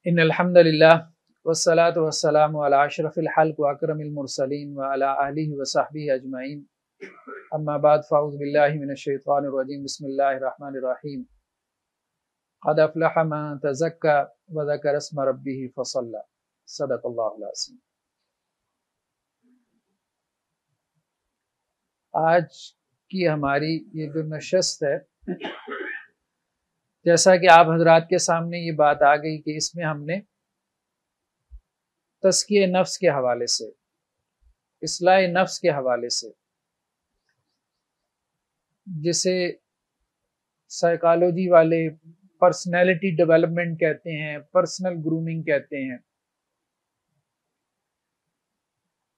ان الحمد للہ والصلاة والسلام علی اشرف الخلق واکرم المرسلین وعلی آلہ وصحبہ اجمعین اما بعد فاعوذ باللہ من الشیطان الرجیم بسم اللہ الرحمن الرحیم قد افلح من تزکی وذکر اسم ربہ فصلی صدق اللہ العظیم۔ آج کی ہماری یہ جو نشست ہے، جیسا کہ آپ حضرات کے سامنے یہ بات آ گئی کہ اس میں ہم نے تزکیہ نفس کے حوالے سے، اصلاح نفس کے حوالے سے، جسے سائیکالوجی والے پرسنالٹی ڈیولپمنٹ کہتے ہیں، پرسنل گرومنگ کہتے ہیں،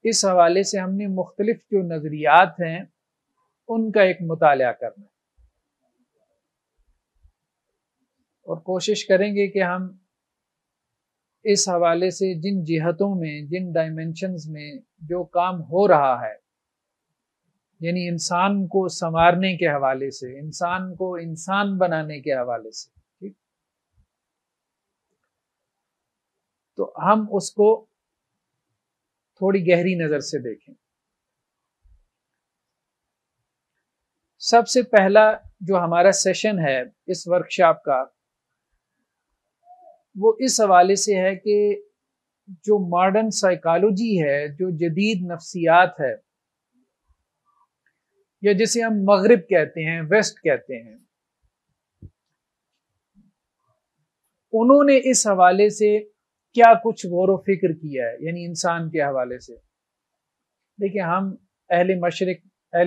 اس حوالے سے ہم نے مختلف جو نظریات ہیں ان کا ایک مطالعہ کرنا ہے، اور کوشش کریں گے کہ ہم اس حوالے سے جن جہتوں میں، جن ڈائمینشنز میں جو کام ہو رہا ہے، یعنی انسان کو سنوارنے کے حوالے سے، انسان کو انسان بنانے کے حوالے سے، ٹھیک، تو ہم اس کو تھوڑی گہری نظر سے دیکھیں۔ سب سے پہلا جو ہمارا سیشن ہے اس ورکشاپ کا، وہ اس حوالے سے ہے کہ جو ماڈرن سائیکالوجی ہے، جو جدید نفسیات ہے، یا جسے ہم مغرب کہتے ہیں، ویسٹ کہتے ہیں، انہوں نے اس حوالے سے کیا کچھ غور و فکر کیا ہے، یعنی انسان کے حوالے سے۔ دیکھیں، ہم اہل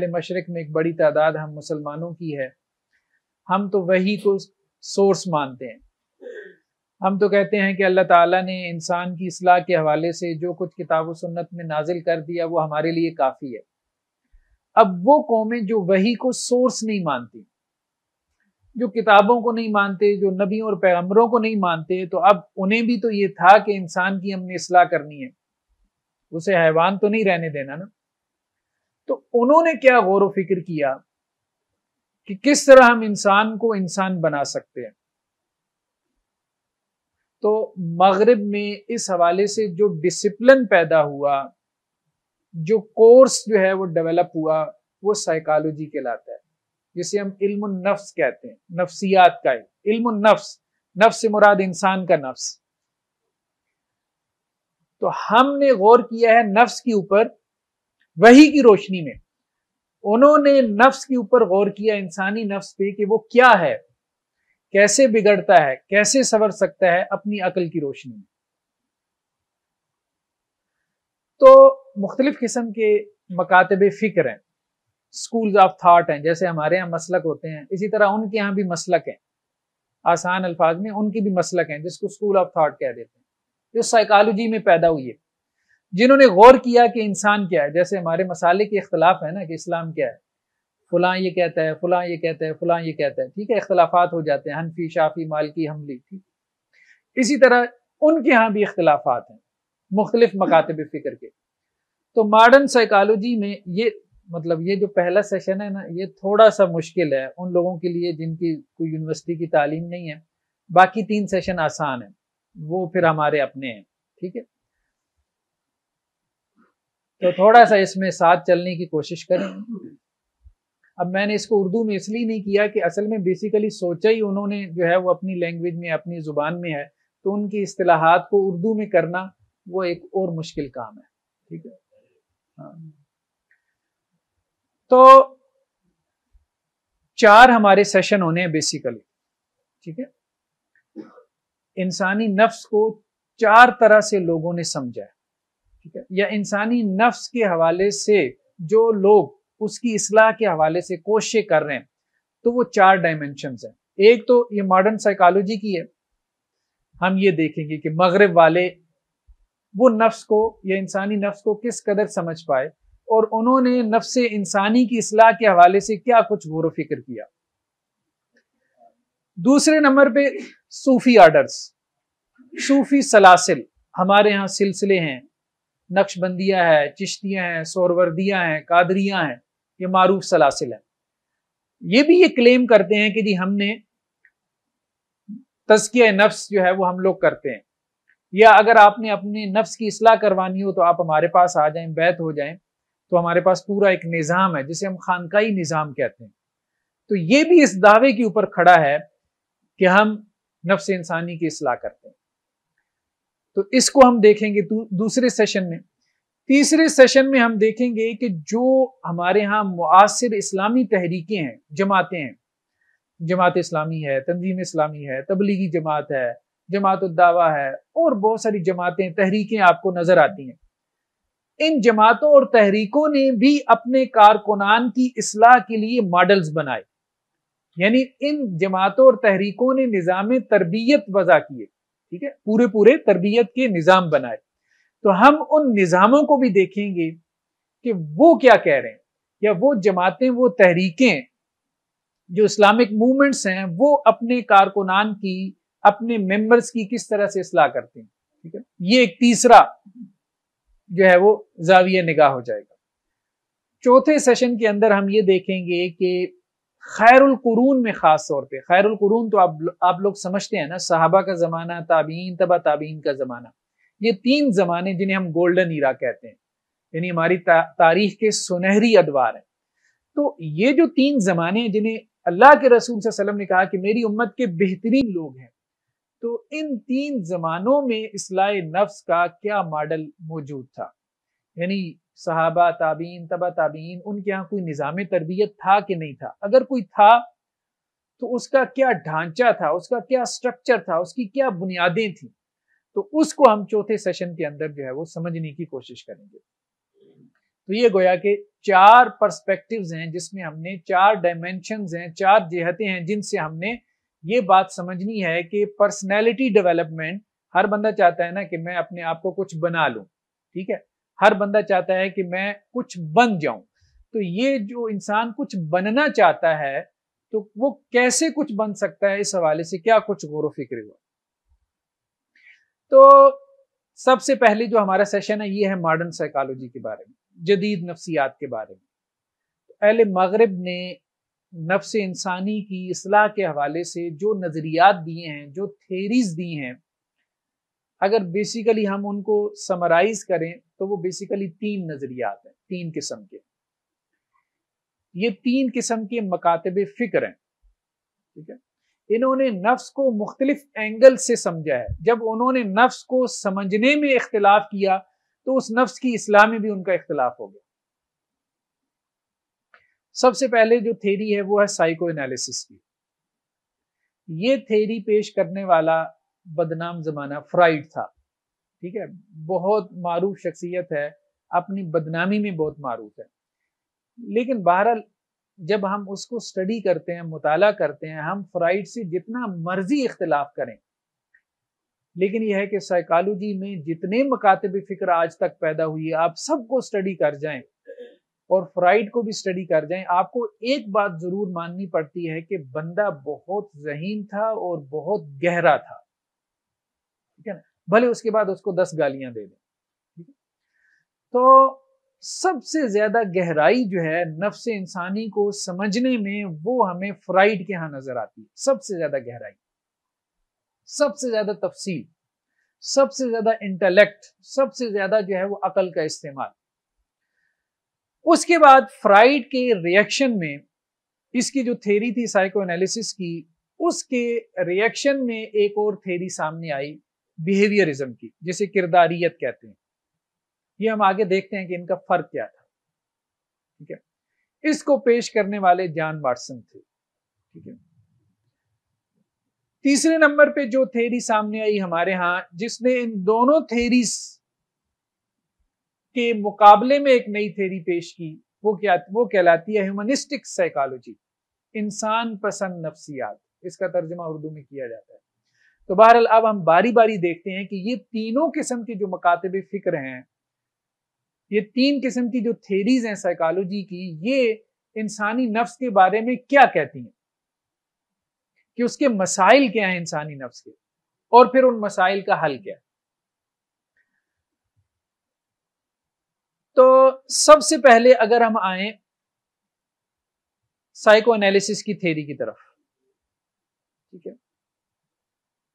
مشرق میں ایک بڑی تعداد ہم مسلمانوں کی ہے، ہم تو وحی کو سورس مانتے ہیں، ہم تو کہتے ہیں کہ اللہ تعالیٰ نے انسان کی اصلاح کے حوالے سے جو کچھ کتاب و سنت میں نازل کر دیا وہ ہمارے لیے کافی ہے۔ اب وہ قومیں جو وحی کو سورس نہیں مانتی، جو کتابوں کو نہیں مانتے، جو نبیوں اور پیغمبروں کو نہیں مانتے، تو اب انہیں بھی تو یہ تھا کہ انسان کی ہم نے اصلاح کرنی ہے، اسے حیوان تو نہیں رہنے دینا نا۔ تو انہوں نے کیا غور و فکر کیا کہ کس طرح ہم انسان کو انسان بنا سکتے ہیں۔ تو مغرب میں اس حوالے سے جو ڈسپلن پیدا ہوا، جو کورس جو ہے وہ ڈیولپ ہوا، وہ سائیکالوجی کہلاتا ہے، جسے ہم علم النفس کہتے ہیں، نفسیات کا علم النفس، نفس سے مراد انسان کا نفس۔ تو ہم نے غور کیا ہے نفس کے اوپر وحی کی روشنی میں، انہوں نے نفس کے اوپر غور کیا، انسانی نفس پہ، کہ وہ کیا ہے، کیسے بگڑتا ہے، کیسے سنور سکتا ہے اپنی عقل کی روشنی میں۔ تو مختلف قسم کے مکاتب فکر ہیں، سکولز آف تھاٹ ہیں، جیسے ہمارے ہاں مسلک ہوتے ہیں، اسی طرح ان کے ہاں بھی مسلک ہیں، آسان الفاظ میں ان کی بھی مسلک ہیں، جس کو سکول آف تھاٹ کہہ دیتے ہیں، جو سائیکالوجی میں پیدا ہوئی ہے، جنہوں نے غور کیا کہ انسان کیا ہے۔ جیسے ہمارے مسالے کے اختلاف ہے نا، کہ اسلام کیا ہے، فلاں یہ کہتا ہے، فلاں یہ کہتا ہے، فلاں یہ کہتا ہے، ٹھیک ہے، اختلافات ہو جاتے ہیں، حنفی، شافی، مالکی، حنبلی، ٹھیک۔ اسی طرح ان کے ہاں بھی اختلافات ہیں مختلف مکاتب فکر کے۔ تو ماڈرن سائیکالوجی میں یہ جو پہلا سیشن ہے نا، یہ تھوڑا سا مشکل ہے ان لوگوں کے لیے جن کی کوئی یونیورسٹی کی تعلیم نہیں ہے، باقی 3 سیشن آسان ہیں، وہ پھر ہمارے اپنے ہیں، ٹھیک ہے۔ تو تھوڑا سا اس میں ساتھ چلنے کی کوشش کریں۔ اب میں نے اس کو اردو میں اس لیے نہیں کیا کہ اصل میں بیسیکلی سوچا ہی انہوں نے جو ہے وہ اپنی لینگویج میں، اپنی زبان میں ہے، تو ان کی اصطلاحات کو اردو میں کرنا وہ ایک اور مشکل کام ہے، ٹھیک ہے۔ تو 4 ہمارے سیشن ہونے ہیں بیسیکلی، ٹھیک ہے۔ انسانی نفس کو 4 طرح سے لوگوں نے سمجھا ہے، ٹھیک ہے، یا انسانی نفس کے حوالے سے جو لوگ اس کی اصلاح کے حوالے سے کوششیں کر رہے ہیں، تو وہ 4 ڈائمینشنز ہیں۔ ایک تو یہ ماڈرن سائیکالوجی کی ہے، ہم یہ دیکھیں گے کہ مغرب والے وہ نفس کو یا انسانی نفس کو کس قدر سمجھ پائے، اور انہوں نے نفس انسانی کی اصلاح کے حوالے سے کیا کچھ غور و فکر کیا۔ دوسرے نمبر پہ صوفی آرڈرز، صوفی سلاسل، ہمارے ہاں سلسلے ہیں، نقش بندیہ ہے، چشتیاں ہیں، سہروردیہ ہیں، قادریاں ہیں، یہ معروف سلاسل ہیں۔ یہ بھی یہ کلیم کرتے ہیں کہ جی ہم نے تزکیہ نفس جو ہے وہ ہم لوگ کرتے ہیں، یا اگر آپ نے اپنے نفس کی اصلاح کروانی ہو تو آپ ہمارے پاس آ جائیں، بیعت ہو جائیں، تو ہمارے پاس پورا ایک نظام ہے جسے ہم خانقاہی نظام کہتے ہیں. تو یہ بھی اس دعوے کے اوپر کھڑا ہے کہ ہم نفس انسانی کی اصلاح کرتے ہیں. تو اس کو ہم دیکھیں گے دوسرے سیشن میں. تیسرے سیشن میں ہم دیکھیں گے کہ جو ہمارے ہاں معاصر اسلامی تحریکیں ہیں، جماعتیں ہیں، جماعت اسلامی ہے، تنظیم اسلامی ہے، تبلیغی جماعت ہے، جماعت الدعوہ ہے، اور بہت ساری جماعتیں، تحریکیں آپ کو نظر آتی ہیں. ان جماعتوں اور تحریکوں نے بھی اپنے کارکنان کی اصلاح کے لیے ماڈلز بنائے. یعنی ان جماعتوں اور تحریکوں نے نظام تربیت وضع کیے، ٹھیک ہے، پورے تربیت کے نظام بنائے. تو ہم ان نظاموں کو بھی دیکھیں گے کہ وہ کیا کہہ رہے ہیں، یا وہ جماعتیں، وہ تحریکیں جو اسلامک موومنٹس ہیں، وہ اپنے کارکنان کی، اپنے ممبرز کی کس طرح سے اصلاح کرتے ہیں. ٹھیک ہے، یہ ایک تیسرا جو ہے وہ زاویہ نگاہ ہو جائے گا. چوتھے سیشن کے اندر ہم یہ دیکھیں گے کہ خیر القرون میں، خاص طور پہ خیر القرون تو آپ لوگ سمجھتے ہیں نا، صحابہ کا زمانہ، تابعین، تبع تابعین کا زمانہ، یہ تین زمانے جنہیں ہم گولڈن ایرا کہتے ہیں، یعنی ہماری تاریخ کے سنہری ادوار ہیں. تو یہ جو تین زمانے ہیں جنہیں اللہ کے رسول صلی اللہ علیہ وسلم نے کہا کہ میری امت کے بہترین لوگ ہیں، تو ان تین زمانوں میں اصلاح نفس کا کیا ماڈل موجود تھا؟ یعنی صحابہ، تابعین، تبع تابعین، ان کے ہاں کوئی نظام تربیت تھا کہ نہیں تھا؟ اگر کوئی تھا تو اس کا کیا ڈھانچہ تھا، اس کا کیا سٹرکچر تھا، اس کی کیا بنیادیں تھیں؟ تو اس کو ہم چوتھے سیشن کے اندر جو ہے وہ سمجھنے کی کوشش کریں گے. تو یہ گویا کہ چار پرسپیکٹیوز ہیں جس میں ہم نے چار ڈائمینشنز ہیں، چار جہتیں ہیں جن سے ہم نے یہ بات سمجھنی ہے کہ پرسنالٹی ڈیولپمنٹ، ہر بندہ چاہتا ہے نا کہ میں اپنے آپ کو کچھ بنا لوں، ٹھیک ہے، ہر بندہ چاہتا ہے کہ میں کچھ بن جاؤں. تو یہ جو انسان کچھ بننا چاہتا ہے تو وہ کیسے کچھ بن سکتا ہے، اس حوالے سے کیا کچھ غور و فکر ہوا. تو سب سے پہلے جو ہمارا سیشن ہے یہ ہے ماڈرن سائیکالوجی کے بارے میں، جدید نفسیات کے بارے میں. اہل مغرب نے نفس انسانی کی اصلاح کے حوالے سے جو نظریات دیے ہیں، جو تھیریز دی ہیں، اگر بیسیکلی ہم ان کو سمرائز کریں تو وہ بیسیکلی تین نظریات ہیں، تین قسم کے. یہ تین قسم کے مکاتب فکر ہیں، ٹھیک ہے. انہوں نے نفس کو مختلف اینگل سے سمجھا ہے. جب انہوں نے نفس کو سمجھنے میں اختلاف کیا تو اس نفس کی اصلاح میں بھی ان کا اختلاف ہو گیا. سب سے پہلے جو تھیری ہے وہ ہے سائیکو انالیسس کی. یہ تھیری پیش کرنے والا بدنام زمانہ فرائیڈ تھا، ٹھیک ہے، بہت معروف شخصیت ہے، اپنی بدنامی میں بہت معروف ہے. لیکن بہرحال جب ہم اس کو سٹڈی کرتے ہیں، مطالعہ کرتے ہیں، ہم فرائیڈ سے جتنا مرضی اختلاف کریں، لیکن یہ ہے کہ سائیکالوجی میں جتنے مکاتب فکر آج تک پیدا ہوئی ہے، آپ سب کو سٹڈی کر جائیں اور فرائیڈ کو بھی سٹڈی کر جائیں، آپ کو ایک بات ضرور ماننی پڑتی ہے کہ بندہ بہت ذہین تھا اور بہت گہرا تھا، ٹھیک ہے نا، بھلے اس کے بعد اس کو 10 گالیاں دے دیں. تو سب سے زیادہ گہرائی جو ہے نفس انسانی کو سمجھنے میں وہ ہمیں فرائیڈ کے ہاں نظر آتی ہے. سب سے زیادہ گہرائی، سب سے زیادہ تفصیل، سب سے زیادہ انٹلیکٹ، سب سے زیادہ جو ہے وہ عقل کا استعمال. اس کے بعد فرائیڈ کے ریئیکشن میں اس کی جو تھیری تھی سائیکو انالیسس کی، اس کے ریئیکشن میں ایک اور تھیری سامنے آئی بیہیویئرزم کی، جسے کرداریت کہتے ہیں. یہ ہم آگے دیکھتے ہیں کہ ان کا فرق کیا تھا، ٹھیک ہے. اس کو پیش کرنے والے جان واٹسن تھے، ٹھیک ہے. تیسرے نمبر پہ جو تھیری سامنے آئی ہمارے ہاں، جس نے ان دونوں تھیریز کے مقابلے میں ایک نئی تھیری پیش کی، وہ کہلاتی ہے ہیومنسٹک سائیکالوجی، انسان پسند نفسیات. اس کا ترجمہ اردو میں کیا جاتا ہے. تو بہرحال اب ہم باری باری دیکھتے ہیں کہ یہ تینوں قسم کے جو مکاتب فکر ہیں، یہ تین قسم کی جو تھیریز ہیں سائیکالوجی کی، یہ انسانی نفس کے بارے میں کیا کہتی ہیں، کہ اس کے مسائل کیا ہیں انسانی نفس کے، اور پھر ان مسائل کا حل کیا ہے. تو سب سے پہلے اگر ہم آئیں سائیکو انالیسس کی تھیری کی طرف، ٹھیک ہے،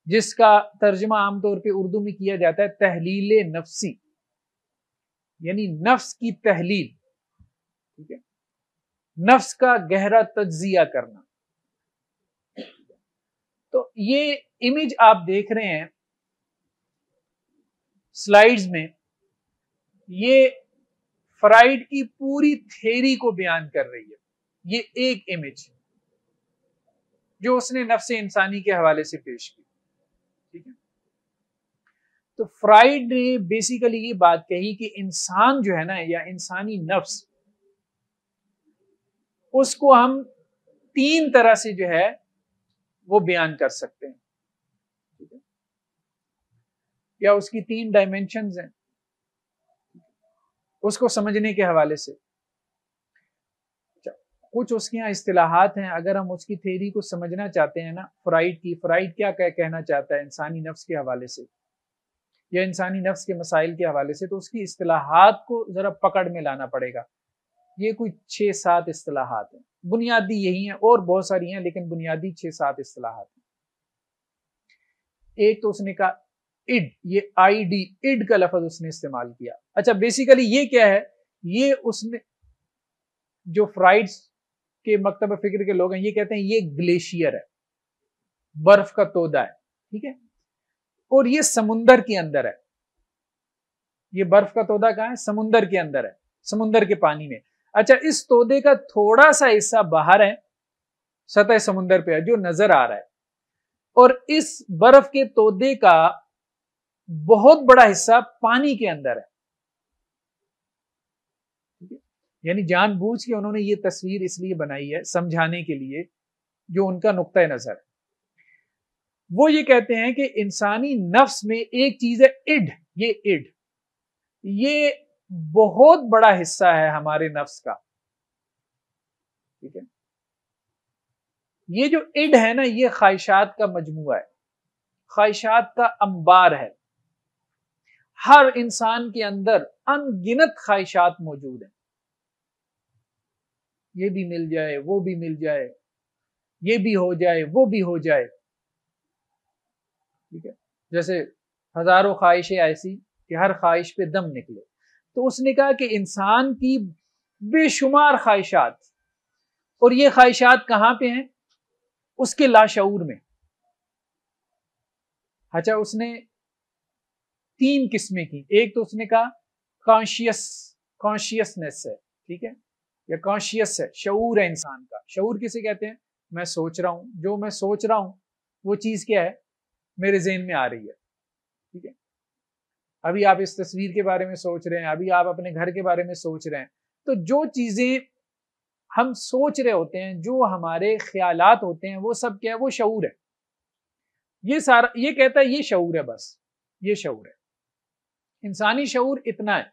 جس کا ترجمہ عام طور پہ اردو میں کیا جاتا ہے تحلیل نفسی، یعنی نفس کی تحلیل، ٹھیک ہے، نفس کا گہرا تجزیہ کرنا۔ تو یہ امیج آپ دیکھ رہے ہیں سلائیڈز میں، یہ فرائڈ کی پوری تھیری کو بیان کر رہی ہے۔ یہ ایک امیج جو اس نے نفس انسانی کے حوالے سے پیش کی، ٹھیک ہے۔ تو فرائڈ نے بیسیکلی یہ بات کہی کہ انسان جو ہے نا، یا انسانی نفس، اس کو ہم تین طرح سے جو ہے وہ بیان کر سکتے ہیں، ٹھیک ہے، یا اس کی تین ڈائمینشنز ہیں اس کو سمجھنے کے حوالے سے۔ کچھ اس کے یہاں اصطلاحات ہیں، اگر ہم اس کی تھیری کو سمجھنا چاہتے ہیں نا، فرائڈ کیا کہنا چاہتا ہے انسانی نفس کے حوالے سے یا انسانی نفس کے مسائل کے حوالے سے، تو اس کی اصطلاحات کو ذرا پکڑ میں لانا پڑے گا۔ یہ کوئی 6-7 اصطلاحات ہیں، بنیادی یہی ہیں، اور بہت ساری ہیں لیکن بنیادی 6-7 اصطلاحات ہیں۔ ایک تو اس نے کہا اڈ، یہ آئی ڈی، اڈ کا لفظ اس نے استعمال کیا۔ اچھا بیسیکلی یہ کیا ہے؟ یہ اس نے جو فرائڈ کے مکتب فکر کے لوگ ہیں یہ کہتے ہیں یہ گلیشیئر ہے، برف کا تودہ ہے، ٹھیک ہے، اور یہ سمندر کے اندر ہے۔ یہ برف کا تودہ کہاں ہے؟ سمندر کے اندر ہے، سمندر کے پانی میں۔ اچھا اس تودے کا تھوڑا سا حصہ باہر ہے، سطح سمندر پہ ہے جو نظر آ رہا ہے، اور اس برف کے تودے کا بہت بڑا حصہ پانی کے اندر ہے۔ یعنی جان بوجھ کے انہوں نے یہ تصویر اس لیے بنائی ہے سمجھانے کے لیے جو ان کا نقطہ نظر ہے۔ وہ یہ کہتے ہیں کہ انسانی نفس میں ایک چیز ہے اڈ، یہ بہت بڑا حصہ ہے ہمارے نفس کا، ٹھیک ہے۔ یہ جو اڈ ہے نا، یہ خواہشات کا مجموعہ ہے، خواہشات کا انبار ہے۔ ہر انسان کے اندر ان گنت خواہشات موجود ہیں، یہ بھی مل جائے، وہ بھی مل جائے، یہ بھی ہو جائے، وہ بھی ہو جائے، ٹھیک ہے، جیسے ہزاروں خواہشیں ایسی کہ ہر خواہش پہ دم نکلے۔ تو اس نے کہا کہ انسان کی بے شمار خواہشات، اور یہ خواہشات کہاں پہ ہیں؟ اس کے لاشعور میں۔ اچھا اس نے 3 قسمیں کی۔ ایک تو اس نے کہا کانشیسنس ہے، ٹھیک ہے، یا کانشیس ہے، شعور ہے انسان کا۔ شعور کسے کہتے ہیں؟ میں سوچ رہا ہوں، جو میں سوچ رہا ہوں وہ چیز کیا ہے؟ میرے ذہن میں آ رہی ہے، ٹھیک ہے۔ ابھی آپ اس تصویر کے بارے میں سوچ رہے ہیں، ابھی آپ اپنے گھر کے بارے میں سوچ رہے ہیں، تو جو چیزیں ہم سوچ رہے ہوتے ہیں، جو ہمارے خیالات ہوتے ہیں، وہ سب کیا ہے؟ وہ شعور ہے۔ یہ سارا، یہ کہتا ہے یہ شعور ہے، بس یہ شعور ہے، انسانی شعور اتنا ہے۔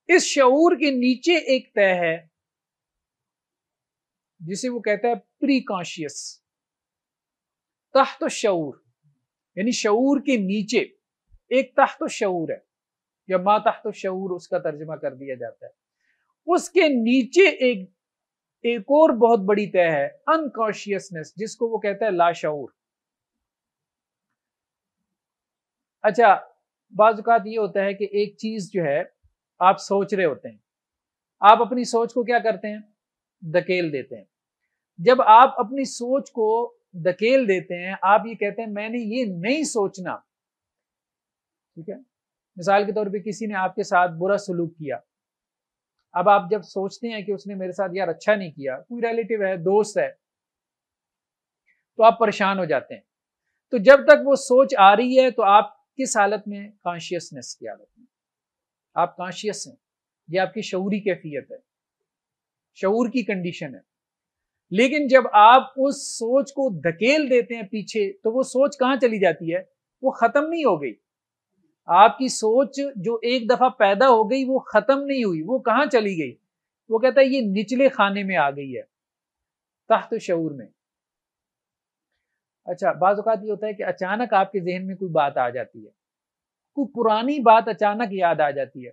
اس شعور کے نیچے ایک طے ہے جسے وہ کہتا ہے پری کانشیس، تحت الشعور، یعنی شعور کے نیچے ایک تحت الشعور ہے، یا ما تحت الشعور اس کا ترجمہ کر دیا جاتا ہے۔ اس کے نیچے ایک اور بہت بڑی طے ہے انکانشیسنس، جس کو وہ کہتا ہے لاشعور۔ اچھا بعض اوقات یہ ہوتا ہے کہ ایک چیز جو ہے آپ سوچ رہے ہوتے ہیں، آپ اپنی سوچ کو کیا کرتے ہیں؟ دھکیل دیتے ہیں۔ جب آپ اپنی سوچ کو دھکیل دیتے ہیں، آپ یہ کہتے ہیں میں نے یہ نہیں سوچنا، ٹھیک ہے۔ مثال کے طور پہ کسی نے آپ کے ساتھ برا سلوک کیا، اب آپ جب سوچتے ہیں کہ اس نے میرے ساتھ یار اچھا نہیں کیا، کوئی ریلیٹیو ہے، دوست ہے، تو آپ پریشان ہو جاتے ہیں۔ تو جب تک وہ سوچ آ رہی ہے تو آپ کس حالت میں؟ کانشیسنس کی حالت میں، آپ کانشیس ہیں، یہ آپ کی شعوری کیفیت ہے، شعور کی کنڈیشن ہے۔ لیکن جب آپ اس سوچ کو دھکیل دیتے ہیں پیچھے، تو وہ سوچ کہاں چلی جاتی ہے؟ وہ ختم نہیں ہو گئی۔ آپ کی سوچ جو ایک دفعہ پیدا ہو گئی وہ ختم نہیں ہوئی، وہ کہاں چلی گئی؟ وہ کہتا ہے یہ نچلے خانے میں آ گئی ہے، تحت شعور میں۔ اچھا بعض اوقات یہ ہوتا ہے کہ اچانک آپ کے ذہن میں کوئی بات آ جاتی ہے، کوئی پرانی بات اچانک یاد آ جاتی ہے،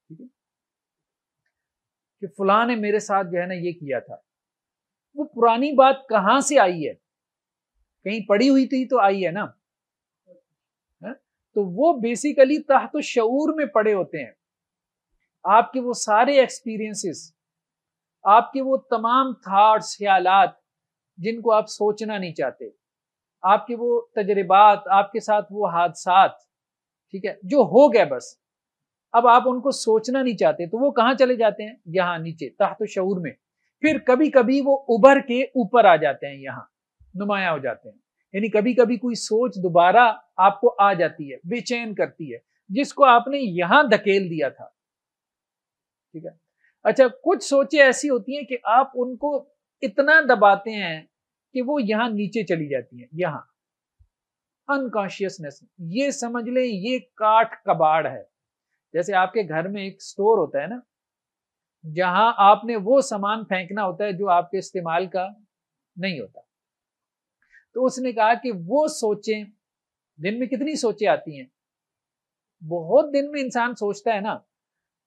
ٹھیک ہے، کہ فلاں نے میرے ساتھ جو ہے نا یہ کیا تھا۔ وہ پرانی بات کہاں سے آئی ہے؟ کہیں پڑی ہوئی تھی تو آئی ہے نا. تو وہ بیسیکلی تحت الشعور میں پڑے ہوتے ہیں. آپ کے وہ سارے ایکسپیرینسز، آپ کے وہ تمام تھاٹس، خیالات جن کو آپ سوچنا نہیں چاہتے، آپ کے وہ تجربات، آپ کے ساتھ وہ حادثات، ٹھیک ہے، جو ہو گئے بس اب آپ ان کو سوچنا نہیں چاہتے، تو وہ کہاں چلے جاتے ہیں؟ یہاں نیچے تحت الشعور میں. پھر کبھی کبھی وہ ابھر کے اوپر آ جاتے ہیں، یہاں نمایاں ہو جاتے ہیں. یعنی کبھی کبھی کوئی سوچ دوبارہ آپ کو آ جاتی ہے، بے چین کرتی ہے، جس کو آپ نے یہاں دھکیل دیا تھا. ٹھیک ہے. اچھا، کچھ سوچیں ایسی ہوتی ہیں کہ آپ ان کو اتنا دباتے ہیں کہ وہ یہاں نیچے چلی جاتی ہیں. یہاں انکانشیسنس، یہ سمجھ لیں یہ کاٹ کباڑ ہے. جیسے آپ کے گھر میں ایک سٹور ہوتا ہے نا، جہاں آپ نے وہ سامان پھینکنا ہوتا ہے جو آپ کے استعمال کا نہیں ہوتا. تو اس نے کہا کہ وہ سوچیں، دن میں کتنی سوچیں آتی ہیں؟ بہت دن میں انسان سوچتا ہے نا.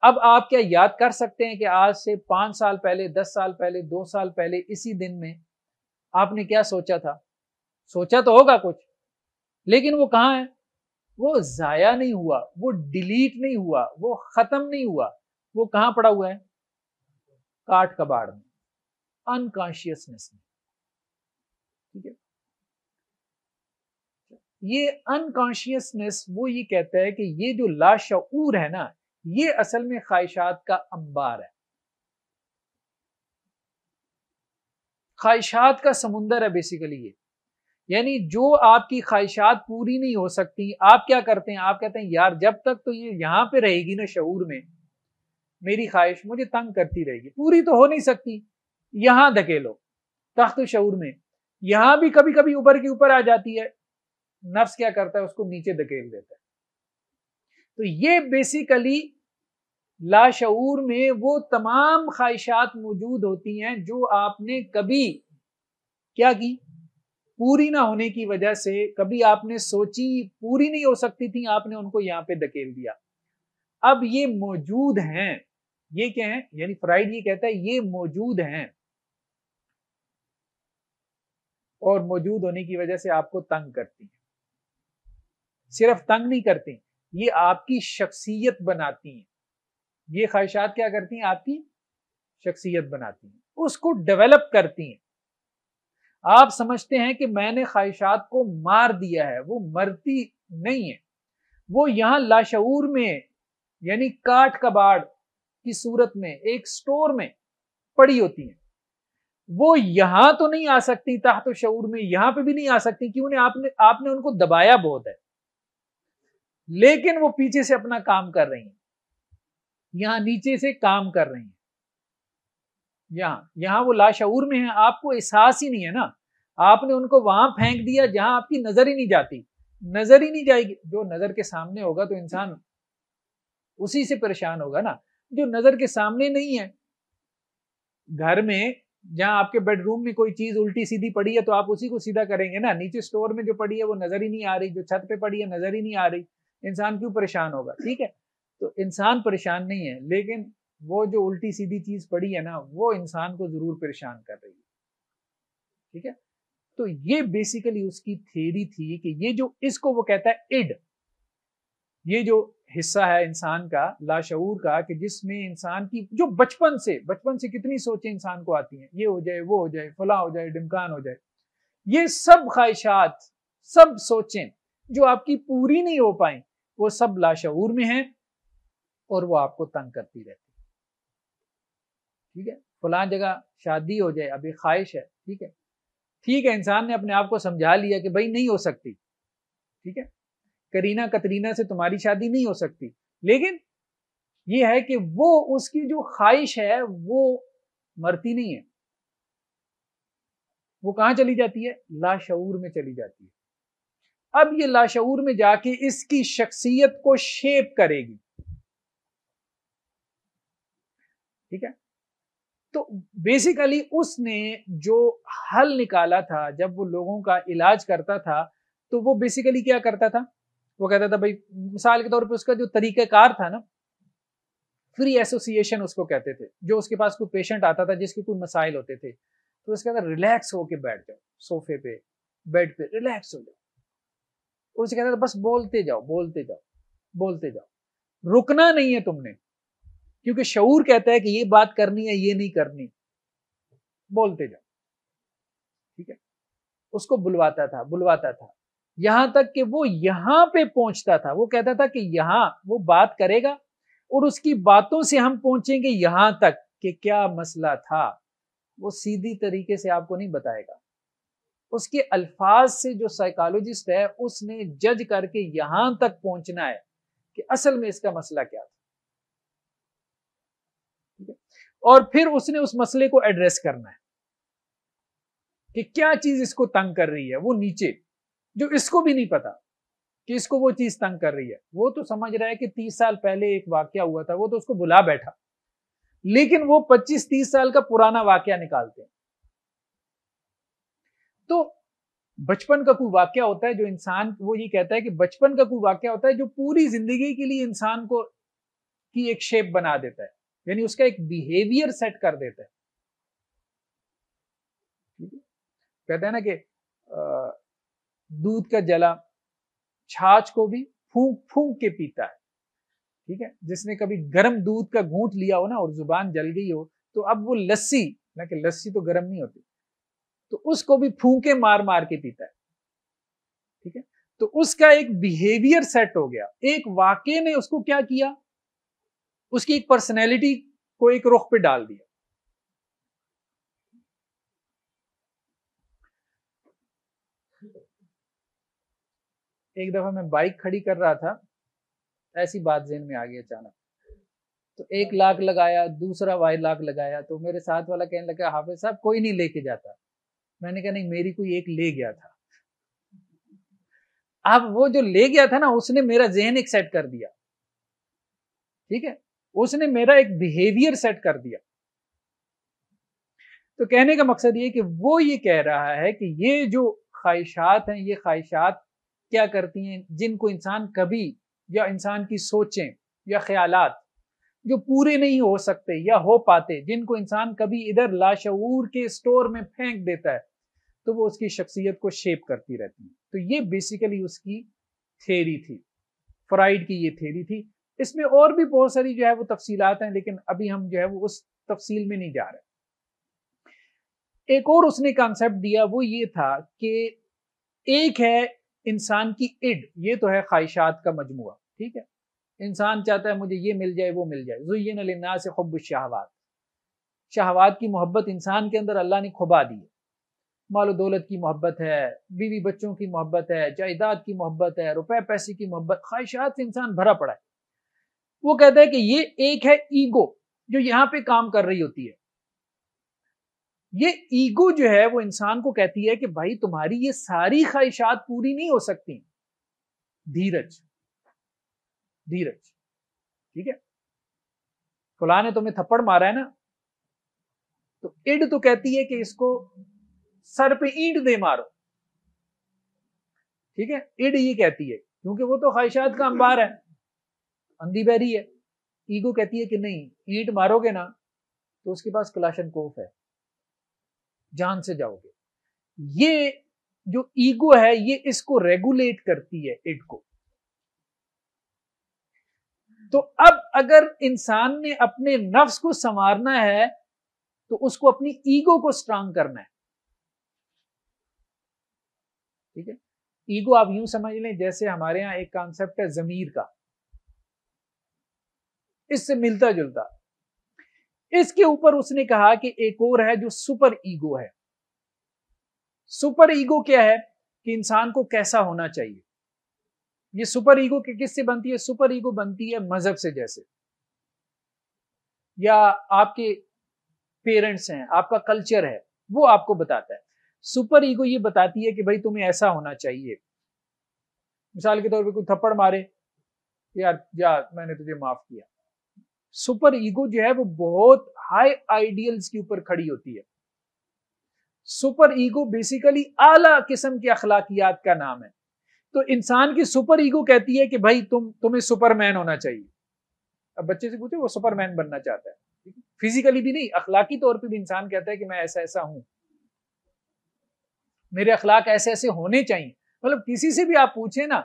اب آپ کیا یاد کر سکتے ہیں کہ آج سے 5 سال پہلے، 10 سال پہلے، 2 سال پہلے اسی دن میں آپ نے کیا سوچا تھا؟ سوچا تو ہوگا کچھ، لیکن وہ کہاں ہے؟ وہ ضائع نہیں ہوا، وہ ڈیلیٹ نہیں ہوا، وہ ختم نہیں ہوا. وہ کہاں پڑا ہوا ہے؟ کاٹ کباڑ میں، انکانشیسنس میں. ٹھیک ہے. یہ انکانشیسنس وہ یہ کہتا ہے کہ یہ جو لاشعور ہے نا، یہ اصل میں خواہشات کا انبار ہے، خواہشات کا سمندر ہے بیسیکلی یہ. یعنی جو آپ کی خواہشات پوری نہیں ہو سکتی، آپ کیا کرتے ہیں؟ آپ کہتے ہیں یار جب تک تو یہ یہاں پہ رہے گی نا شعور میں، میری خواہش مجھے تنگ کرتی رہے گی، پوری تو ہو نہیں سکتی، یہاں دھکیلو تخت شعور میں. یہاں بھی کبھی کبھی اوپر کے اوپر آ جاتی ہے، نفس کیا کرتا ہے؟ اس کو نیچے دھکیل دیتا ہے. تو یہ بیسیکلی لاشعور میں وہ تمام خواہشات موجود ہوتی ہیں جو آپ نے کبھی کیا کی؟ پوری نہ ہونے کی وجہ سے، کبھی آپ نے سوچی پوری نہیں ہو سکتی تھی، آپ نے ان کو یہاں پہ دھکیل دیا. اب یہ موجود ہیں. یہ کیا ہیں؟ یعنی فرائیڈ یہ کہتا ہے یہ موجود ہیں، اور موجود ہونے کی وجہ سے آپ کو تنگ کرتی ہیں. صرف تنگ نہیں کرتی، یہ آپ کی شخصیت بناتی ہیں. یہ خواہشات کیا کرتی ہیں؟ آپ کی شخصیت بناتی ہیں، اس کو ڈیولپ کرتی ہیں. آپ سمجھتے ہیں کہ میں نے خواہشات کو مار دیا ہے، وہ مرتی نہیں ہے، وہ یہاں لاشعور میں یعنی کاٹ کباڑ کی صورت میں ایک سٹور میں پڑی ہوتی ہیں. وہ یہاں تو نہیں آ سکتی، تحت شعور میں یہاں پہ بھی نہیں آ سکتی، کیوں؟ آپ نے ان کو دبایا بہت ہے، لیکن وہ پیچھے سے اپنا کام کر رہی ہیں، یہاں نیچے سے کام کر رہی ہیں. یہاں وہ لاشعور میں ہیں، آپ کو احساس ہی نہیں ہے نا. آپ نے ان کو وہاں پھینک دیا جہاں آپ کی نظر ہی نہیں جاتی، نظر ہی نہیں جائے گی. جو نظر کے سامنے ہوگا تو انسان اسی سے پریشان ہوگا نا. جو نظر کے سامنے نہیں ہے، گھر میں جہاں آپ کے بیڈ روم میں کوئی چیز الٹی سیدھی پڑی ہے تو آپ اسی کو سیدھا کریں گے نا. نیچے سٹور میں جو پڑی ہے وہ نظر ہی نہیں آ رہی، جو چھت پہ پڑی ہے نظر ہی نہیں آ رہی، انسان کیوں پریشان ہوگا؟ ٹھیک ہے. تو انسان پریشان نہیں ہے، لیکن وہ جو الٹی سیدھی چیز پڑی ہے نا، وہ انسان کو ضرور پریشان کر رہی ہے. ٹھیک ہے. تو یہ بیسیکلی اس کی تھیوری تھی کہ یہ جو اس کو وہ کہتا ہے اڈ، یہ جو حصہ ہے انسان کا لاشعور کا، کہ جس میں انسان کی جو بچپن سے کتنی سوچیں انسان کو آتی ہیں، یہ ہو جائے، وہ ہو جائے، فلاں ہو جائے، ڈمکان ہو جائے. یہ سب خواہشات، سب سوچیں جو آپ کی پوری نہیں ہو پائیں، وہ سب لاشعور میں ہیں اور وہ آپ کو تنگ کرتی رہتی. ٹھیک ہے. فلاں جگہ شادی ہو جائے، ابھی خواہش ہے، ٹھیک ہے، انسان نے اپنے آپ کو سمجھا لیا کہ بھائی نہیں ہو سکتی. ٹھیک ہے. کرینہ کترینہ سے تمہاری شادی نہیں ہو سکتی، لیکن یہ ہے کہ وہ اس کی جو خواہش ہے وہ مرتی نہیں ہے، وہ کہاں چلی جاتی ہے؟ لاشعور میں چلی جاتی ہے. اب یہ لاشعور میں جا کے اس کی شخصیت کو شیپ کرے گی. ٹھیک ہے. تو بیسیکلی اس نے جو حل نکالا تھا، جب وہ لوگوں کا علاج کرتا تھا، تو وہ بیسیکلی کیا کرتا تھا؟ وہ کہتا تھا بھائی، مثال کے طور پہ اس کا جو طریقہ کار تھا نا، فری ایسوسیشن اس کو کہتے تھے. جو اس کے پاس کوئی پیشنٹ آتا تھا جس کے کوئی مسائل ہوتے تھے، تو اس کہتا ریلیکس ہو کے بیٹھ جاؤ صوفے پہ، بیڈ پہ ریلیکس ہو جاؤ. اور اسے کہتا تھا بس بولتے جاؤ بولتے جاؤ بولتے جاؤ, رکنا نہیں ہے تم نے, کیونکہ شعور کہتا ہے کہ یہ بات کرنی ہے یہ نہیں کرنی, بولتے جاؤ. ٹھیک ہے, اس کو بلواتا تھا یہاں تک کہ وہ یہاں پہ پہنچتا تھا. وہ کہتا تھا کہ یہاں وہ بات کرے گا اور اس کی باتوں سے ہم پہنچیں گے یہاں تک کہ کیا مسئلہ تھا. وہ سیدھی طریقے سے آپ کو نہیں بتائے گا, اس کے الفاظ سے جو سائیکالوجسٹ ہے اس نے جج کر کے یہاں تک پہنچنا ہے کہ اصل میں اس کا مسئلہ کیا تھا. اور پھر اس نے اس مسئلے کو ایڈریس کرنا ہے کہ کیا چیز اس کو تنگ کر رہی ہے. وہ نیچے جو اس کو بھی نہیں پتا کہ اس کو وہ چیز تنگ کر رہی ہے, وہ تو سمجھ رہا ہے کہ 30 سال پہلے ایک واقعہ ہوا تھا, وہ تو اس کو بلا بیٹھا, لیکن وہ 25-30 سال کا پرانا واقعہ نکالتے ہیں. تو بچپن کا کوئی واقعہ ہوتا ہے جو انسان, وہ یہ کہتا ہے کہ بچپن کا کوئی واقعہ ہوتا ہے جو پوری زندگی کے لیے انسان کو کی ایک شیپ بنا دیتا ہے, یعنی اس کا ایک بیہیویئر سیٹ کر دیتا ہے. کہتے ہیں نا کہ دودھ کا جلا چھاچ کو بھی پھونک پھونک کے پیتا ہے. ٹھیک ہے, جس نے کبھی گرم دودھ کا گھونٹ لیا ہو نا اور زبان جل گئی ہو, تو اب وہ لسی, نہ کہ لسی تو گرم نہیں ہوتی, تو اس کو بھی پھونکے مار مار کے پیتا ہے. ٹھیک ہے, تو اس کا ایک بیہیویئر سیٹ ہو گیا. ایک واقعے نے اس کو کیا کیا, اس کی ایک پرسنالٹی کو ایک رخ پہ ڈال دیا. ایک دفعہ میں بائک کھڑی کر رہا تھا, ایسی بات ذہن میں آ گئی اچانک, تو 1 لاکھ لگایا, دوسرا 2 لاکھ لگایا, تو میرے ساتھ والا کہنے لگا حافظ صاحب کوئی نہیں لے کے جاتا. میں نے کہا نہیں, میری کوئی ایک لے گیا تھا. اب وہ جو لے گیا تھا نا, اس نے میرا ذہن ایک سیٹ کر دیا. ٹھیک ہے, اس نے میرا ایک بیہیویئر سیٹ کر دیا. تو کہنے کا مقصد یہ کہ وہ یہ کہہ رہا ہے کہ یہ جو خواہشات ہیں, یہ خواہشات کیا کرتی ہیں, جن کو انسان کبھی, یا انسان کی سوچیں یا خیالات جو پورے نہیں ہو سکتے یا ہو پاتے, جن کو انسان کبھی ادھر لاشعور کے سٹور میں پھینک دیتا ہے, تو وہ اس کی شخصیت کو شیپ کرتی رہتی ہیں. تو یہ بیسیکلی اس کی تھیری تھی, فرائیڈ کی یہ تھیری تھی. اس میں اور بھی بہت ساری جو ہے وہ تفصیلات ہیں, لیکن ابھی ہم جو ہے وہ اس تفصیل میں نہیں جا رہے. ایک اور اس نے کانسیپٹ دیا, وہ یہ تھا کہ ایک ہے انسان کی اڈ, یہ تو ہے خواہشات کا مجموعہ. ٹھیک ہے, انسان چاہتا ہے مجھے یہ مل جائے وہ مل جائے. زین للناس حب الشہوات, شہوات کی محبت انسان کے اندر اللہ نے کھبا دی ہے. مال و دولت کی محبت ہے, بیوی بچوں کی محبت ہے, جائیداد کی محبت ہے, روپے پیسے کی محبت, خواہشات سے انسان بھرا پڑا ہے. وہ کہتا ہے کہ یہ ایک ہے ایگو جو یہاں پہ کام کر رہی ہوتی ہے. یہ ایگو جو ہے وہ انسان کو کہتی ہے کہ بھائی تمہاری یہ ساری خواہشات پوری نہیں ہو سکتی, دھیرج دھیرج. ٹھیک ہے, فلاں نے تمہیں تھپڑ مارا ہے نا, تو اڈ تو کہتی ہے کہ اس کو سر پہ اینٹ دے مارو. ٹھیک ہے, اڈ یہ کہتی ہے, کیونکہ وہ تو خواہشات کا انبار ہے, اندھی بہری ہے. ایگو کہتی ہے کہ نہیں, اینٹ مارو گے نا تو اس کے پاس کلاشن کوف ہے, جان سے جاؤ گے. یہ جو ایگو ہے یہ اس کو ریگولیٹ کرتی ہے اڈ کو. تو اب اگر انسان نے اپنے نفس کو سنوارنا ہے تو اس کو اپنی ایگو کو سٹرانگ کرنا ہے. ٹھیک ہے, ایگو آپ یوں سمجھ لیں جیسے ہمارے ہاں ایک کانسیپٹ ہے ضمیر کا, اس سے ملتا جلتا. اس کے اوپر اس نے کہا کہ ایک اور ہے جو سپر ایگو ہے. سپر ایگو کیا ہے کہ انسان کو کیسا ہونا چاہیے. یہ سپر ایگو کس سے بنتی ہے؟ سپر ایگو بنتی ہے مذہب سے, جیسے یا آپ کے پیرنٹس ہیں, آپ کا کلچر ہے, وہ آپ کو بتاتا ہے. سپر ایگو یہ بتاتی ہے کہ بھائی تمہیں ایسا ہونا چاہیے. مثال کے طور پہ کوئی تھپڑ مارے, یار جا میں نے تجھے معاف کیا. سپر ایگو جو ہے وہ بہت ہائی آئیڈیلز کے اوپر کھڑی ہوتی ہے. سپر ایگو بیسیکلی اعلیٰ قسم کے اخلاقیات کا نام ہے. تو انسان کی سپر ایگو کہتی ہے کہ بھائی تمہیں سپر مین ہونا چاہیے. اب بچے سے پوچھے, وہ سپر مین بننا چاہتا ہے, فزیکلی بھی نہیں, اخلاقی طور پہ بھی انسان کہتا ہے کہ میں ایسا ایسا ہوں. میرے اخلاق ایسے ایسے ہونے چاہیے. مطلب کسی سے بھی آپ پوچھیں نا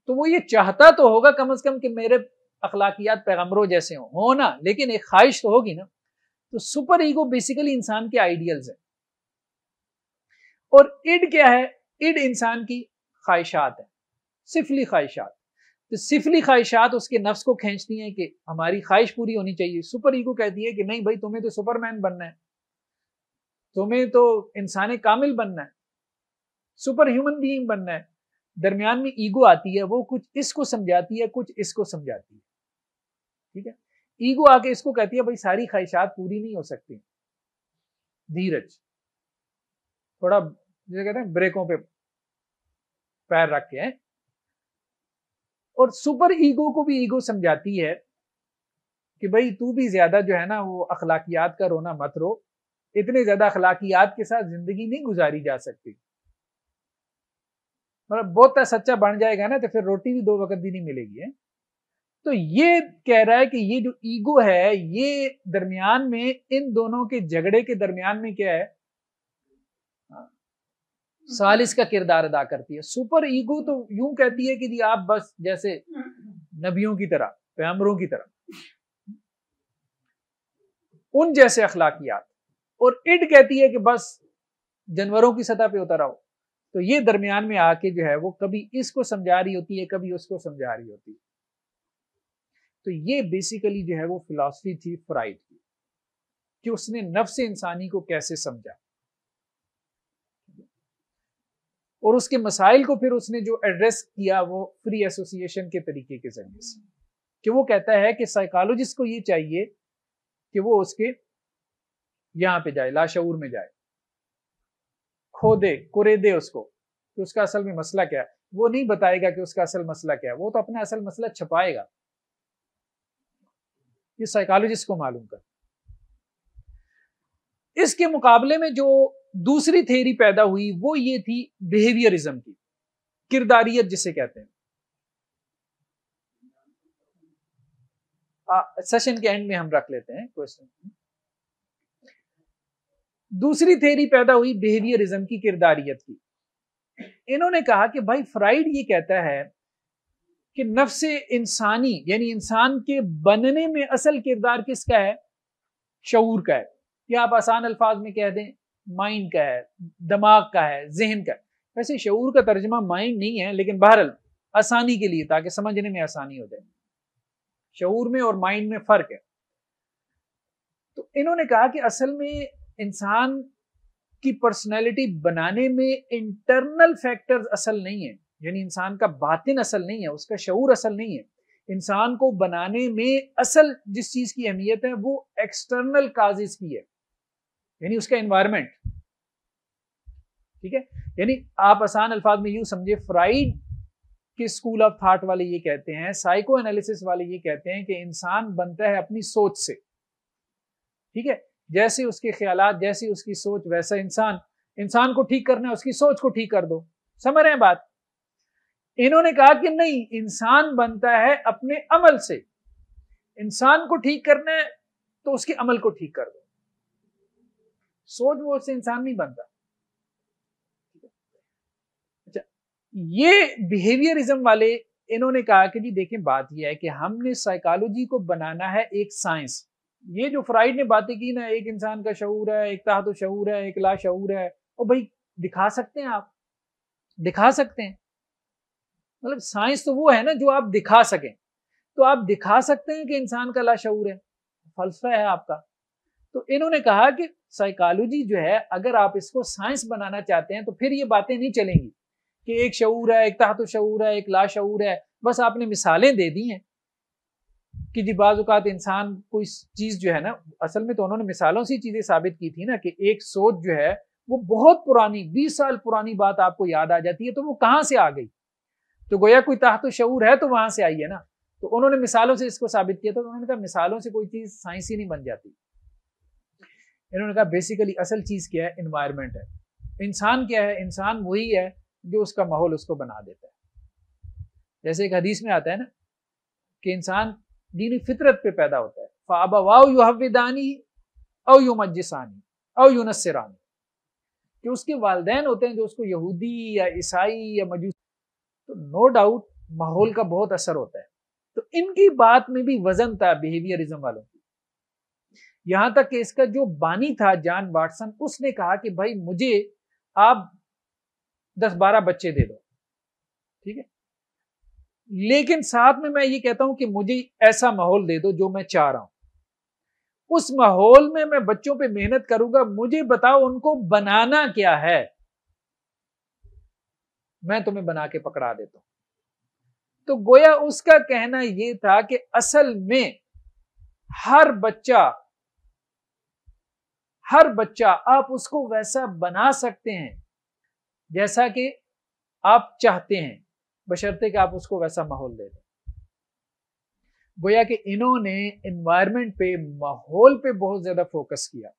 تو وہ یہ چاہتا تو ہوگا کم از کم کہ میرے اخلاقیات پیغمبروں جیسے ہوں نا, لیکن ایک خواہش تو ہوگی نا. تو سپر ایگو بیسیکلی انسان کے آئیڈیلز ہیں. اور اڈ کیا ہے؟ اڈ انسان کی خواہشات ہیں, سفلی خواہشات. تو سفلی خواہشات اس کے نفس کو کھینچتی ہیں کہ ہماری خواہش پوری ہونی چاہیے. سپر ایگو کہتی ہے کہ نہیں بھائی, تمہیں تو سپر مین بننا ہے, تمہیں تو انسان کامل بننا ہے, سپر ہیومن بینگ بننا ہے. درمیان میں ایگو آتی ہے, وہ کچھ اس کو سمجھاتی ہے, کچھ اس کو سمجھاتی ہے. ٹھیک ہے, ایگو آ کے اس کو کہتی ہے بھائی ساری خواہشات پوری نہیں ہو سکتی, دھیرج, تھوڑا جیسے کہتے ہیں بریکوں پہ پیر رکھ کے. اور سپر ایگو کو بھی ایگو سمجھاتی ہے کہ بھائی تو بھی زیادہ جو ہے نا وہ اخلاقیات کا رونا مت رو, اتنے زیادہ اخلاقیات کے ساتھ زندگی نہیں گزاری جا سکتی. مطلب بہت سچا بن جائے گا نا تو پھر روٹی بھی 2 وقت بھی نہیں ملے گی. تو یہ کہہ رہا ہے کہ یہ جو ایگو ہے یہ درمیان میں ان دونوں کے جھگڑے کے درمیان میں کیا ہے, ثالث کا کردار ادا کرتی ہے. سپر ایگو تو یوں کہتی ہے کہ جی آپ بس جیسے نبیوں کی طرح, پیغمبروں کی طرح, ان جیسے اخلاقیات. اور اڈ کہتی ہے کہ بس جانوروں کی سطح پہ اتر آؤ. تو یہ درمیان میں آ کے جو ہے وہ کبھی اس کو سمجھا رہی ہوتی ہے, کبھی اس کو سمجھا رہی ہوتی ہے. تو یہ بیسیکلی جو ہے وہ فلسفی تھی فرائڈ کی, کہ اس نے نفس انسانی کو کیسے سمجھا, اور اس کے مسائل کو پھر اس نے جو ایڈریس کیا وہ فری ایسوسیشن کے طریقے کے ذریعے سے. کہ وہ کہتا ہے کہ سائیکالوجسٹ کو یہ چاہیے کہ وہ اس کے یہاں پہ جائے, لاشعور میں جائے, کھودے کریدے اس کو کہ اس کا اصل میں مسئلہ کیا ہے. وہ نہیں بتائے گا کہ اس کا اصل مسئلہ کیا ہے, وہ تو اپنا اصل مسئلہ چھپائے گا. یہ سائیکالوجسٹ کو معلوم کر. اس کے مقابلے میں جو دوسری تھیوری پیدا ہوئی وہ یہ تھی بیہیویئرزم کی, کرداریت جسے کہتے ہیں. سیشن کے اینڈ میں ہم رکھ لیتے ہیں کوشچن. دوسری تھیوری پیدا ہوئی بیہیویئرزم کی, کرداریت کی. انہوں نے کہا کہ بھائی فرائڈ یہ کہتا ہے کہ نفس انسانی یعنی انسان کے بننے میں اصل کردار کس کا ہے؟ شعور کا ہے. یا آپ آسان الفاظ میں کہہ دیں مائنڈ کا ہے, دماغ کا ہے, ذہن کا ہے. ویسے شعور کا ترجمہ مائنڈ نہیں ہے, لیکن بہرحال آسانی کے لیے تاکہ سمجھنے میں آسانی ہو جائے. شعور میں اور مائنڈ میں فرق ہے. تو انہوں نے کہا کہ اصل میں انسان کی پرسنالٹی بنانے میں انٹرنل فیکٹرز اصل نہیں ہے, یعنی انسان کا باطن اصل نہیں ہے, اس کا شعور اصل نہیں ہے. انسان کو بنانے میں اصل جس چیز کی اہمیت ہے وہ ایکسٹرنل کازز کی ہے, یعنی اس کا انوائرمنٹ. ٹھیک ہے, یعنی آپ آسان الفاظ میں یوں سمجھے, فرائڈ کے اسکول آف تھاٹ والے یہ کہتے ہیں, سائیکو انالیسس والے یہ کہتے ہیں کہ انسان بنتا ہے اپنی سوچ سے. ٹھیک ہے, جیسے اس کے خیالات, جیسی اس کی سوچ ویسا انسان کو ٹھیک کرنا ہے اس کی سوچ کو ٹھیک کر دو. سمجھ رہے ہیں بات؟ انہوں نے کہا کہ نہیں, انسان بنتا ہے اپنے عمل سے. انسان کو ٹھیک کرنا ہے تو اس کے عمل کو ٹھیک کر دو, سوچ وہ سے انسان نہیں بنتا. اچھا, یہ بیہیویئرزم والے انہوں نے کہا کہ جی دیکھیں بات یہ ہے کہ ہم نے سائیکالوجی کو بنانا ہے ایک سائنس. یہ جو فرائڈ نے باتیں کی نا, ایک انسان کا شعور ہے, ایک تحت شعور ہے, ایک لا شعور ہے, اور بھائی دکھا سکتے ہیں, آپ دکھا سکتے ہیں. مطلب سائنس تو وہ ہے نا جو آپ دکھا سکیں. تو آپ دکھا سکتے ہیں کہ انسان کا لا شعور ہے, فلسفہ ہے آپ کا. تو انہوں نے کہا کہ سائیکالوجی جو ہے اگر آپ اس کو سائنس بنانا چاہتے ہیں تو پھر یہ باتیں نہیں چلیں گی کہ ایک شعور ہے, ایک تحت شعور ہے, ایک لا شعور ہے. بس آپ نے مثالیں دے دی ہیں کہ جی بعض اوقات انسان کوئی چیز جو ہے نا, اصل میں تو انہوں نے مثالوں سے چیزیں ثابت کی تھی نا کہ ایک سوچ جو ہے وہ بہت پرانی 20 سال پرانی بات آپ کو یاد آ جاتی ہے, تو وہ کہاں سے آ گئی؟ تو گویا کوئی تحت شعور ہے تو وہاں سے آئی ہے نا. تو انہوں نے مثالوں سے اس کو ثابت کیا. تو انہوں نے کہا مثالوں سے کوئی چیز سائنسی نہیں بن جاتی. انہوں نے کہا بیسیکلی اصل چیز کیا ہے؟ انوائرمنٹ ہے. انسان کیا ہے؟ انسان وہی ہے جو اس کا ماحول اس کو بنا دیتا ہے. جیسے ایک حدیث میں آتا ہے نا کہ انسان دینی فطرت پہ پیدا ہوتا ہے, فَأَبَوَاهُ يُحَوِّدَانِهِ أَوْ يُمَجِّسَانِهِ أَوْ يُنَصِّرَانِهِ, کہ اس کے والدین ہوتے ہیں جو اس کو یہودی یا عیسائی یا مجوسی، تو نو ڈاؤٹ ماحول کا بہت اثر ہوتا ہے. تو ان کی بات میں بھی وزن تھا بیہیویئرزم والوں کی. یہاں تک کہ اس کا جو بانی تھا جان واٹسن، اس نے کہا کہ بھائی مجھے آپ 10-12 بچے دے دو، ٹھیک ہے، لیکن ساتھ میں یہ کہتا ہوں کہ مجھے ایسا ماحول دے دو جو میں چاہ رہا ہوں. اس ماحول میں بچوں پہ محنت کروں گا، مجھے بتاؤ ان کو بنانا کیا ہے، میں تمہیں بنا کے پکڑا دیتا ہوں. تو گویا اس کا کہنا یہ تھا کہ اصل میں ہر بچہ آپ اس کو ویسا بنا سکتے ہیں جیسا کہ آپ چاہتے ہیں، بشرطے کہ آپ اس کو ویسا ماحول دے دیں. گویا کہ انہوں نے انوائرمنٹ پہ، ماحول پہ بہت زیادہ فوکس کیا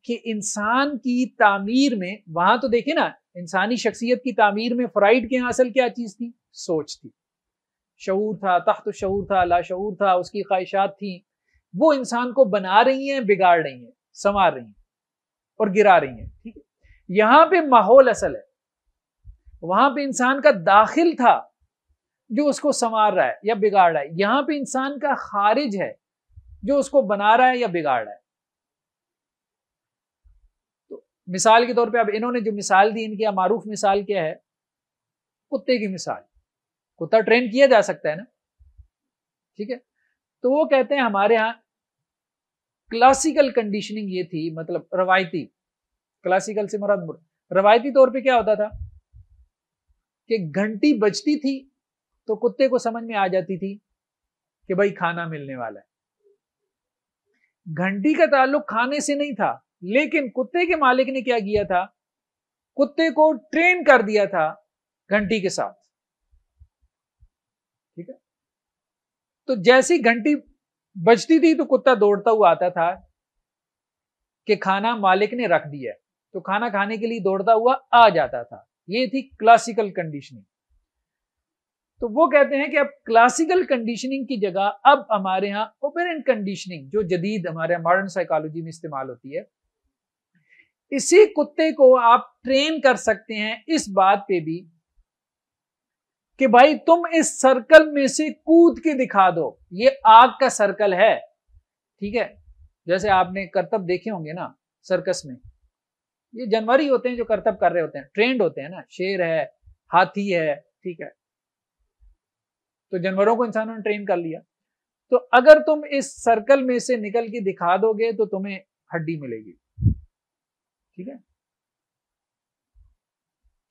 کہ انسان کی تعمیر میں، وہاں تو دیکھیں نا انسانی شخصیت کی تعمیر میں فرائڈ کے یہاں اصل کیا چیز تھی؟ سوچ تھی، شعور تھا، تحت شعور تھا، لاشعور تھا، اس کی خواہشات تھیں، وہ انسان کو بنا رہی ہیں، بگاڑ رہی ہیں، سنوار رہی ہیں اور گرا رہی ہیں. ٹھیک ہے، یہاں پہ ماحول اصل ہے، وہاں پہ انسان کا داخل تھا جو اس کو سنوار رہا ہے یا بگاڑ رہا ہے، یہاں پہ انسان کا خارج ہے جو اس کو بنا رہا ہے یا بگاڑ رہا ہے. تو مثال کے طور پہ اب انہوں نے جو مثال دی، ان کی معروف مثال کیا ہے؟ کتے کی مثال. کتا ٹرین کیا جا سکتا ہے نا، ٹھیک ہے. تو وہ کہتے ہیں ہمارے ہاں کلاسیکل کنڈیشننگ یہ تھی، مطلب روایتی، کلاسیکل سے مراد روایتی طور پہ کیا ہوتا تھا کہ گھنٹی بجتی تھی تو کتے کو سمجھ میں آ جاتی تھی کہ بھائی کھانا ملنے والا ہے. گھنٹی کا تعلق کھانے سے نہیں تھا، لیکن کتے کے مالک نے کیا کیا تھا؟ کتے کو ٹرین کر دیا تھا گھنٹی کے ساتھ. ٹھیک ہے، تو جیسی گھنٹی بجتی تھی تو کتا دوڑتا ہوا آتا تھا کہ کھانا مالک نے رکھ دیا ہے، تو کھانا کھانے کے لیے دوڑتا ہوا آ جاتا تھا. یہ تھی کلاسیکل کنڈیشننگ. تو وہ کہتے ہیں کہ اب کلاسیکل کنڈیشننگ کی جگہ اب ہمارے ہاں اوپرنٹ کنڈیشننگ، جو جدید ہمارے ماڈرن سائیکالوجی میں استعمال ہوتی ہے، اسی کتے کو آپ ٹرین کر سکتے ہیں اس بات پہ بھی کہ بھائی تم اس سرکل میں سے کود کے دکھا دو، یہ آگ کا سرکل ہے. ٹھیک ہے، جیسے آپ نے کرتب دیکھے ہوں گے نا سرکس میں، یہ جانور ہی ہوتے ہیں جو کرتب کر رہے ہوتے ہیں، ٹرینڈ ہوتے ہیں نا، شیر ہے، ہاتھی ہے، ٹھیک ہے، تو جانوروں کو انسانوں نے ٹرین کر لیا. تو اگر تم اس سرکل میں سے نکل کے دکھا دو گے تو تمہیں ہڈی ملے گی. ٹھیک ہے،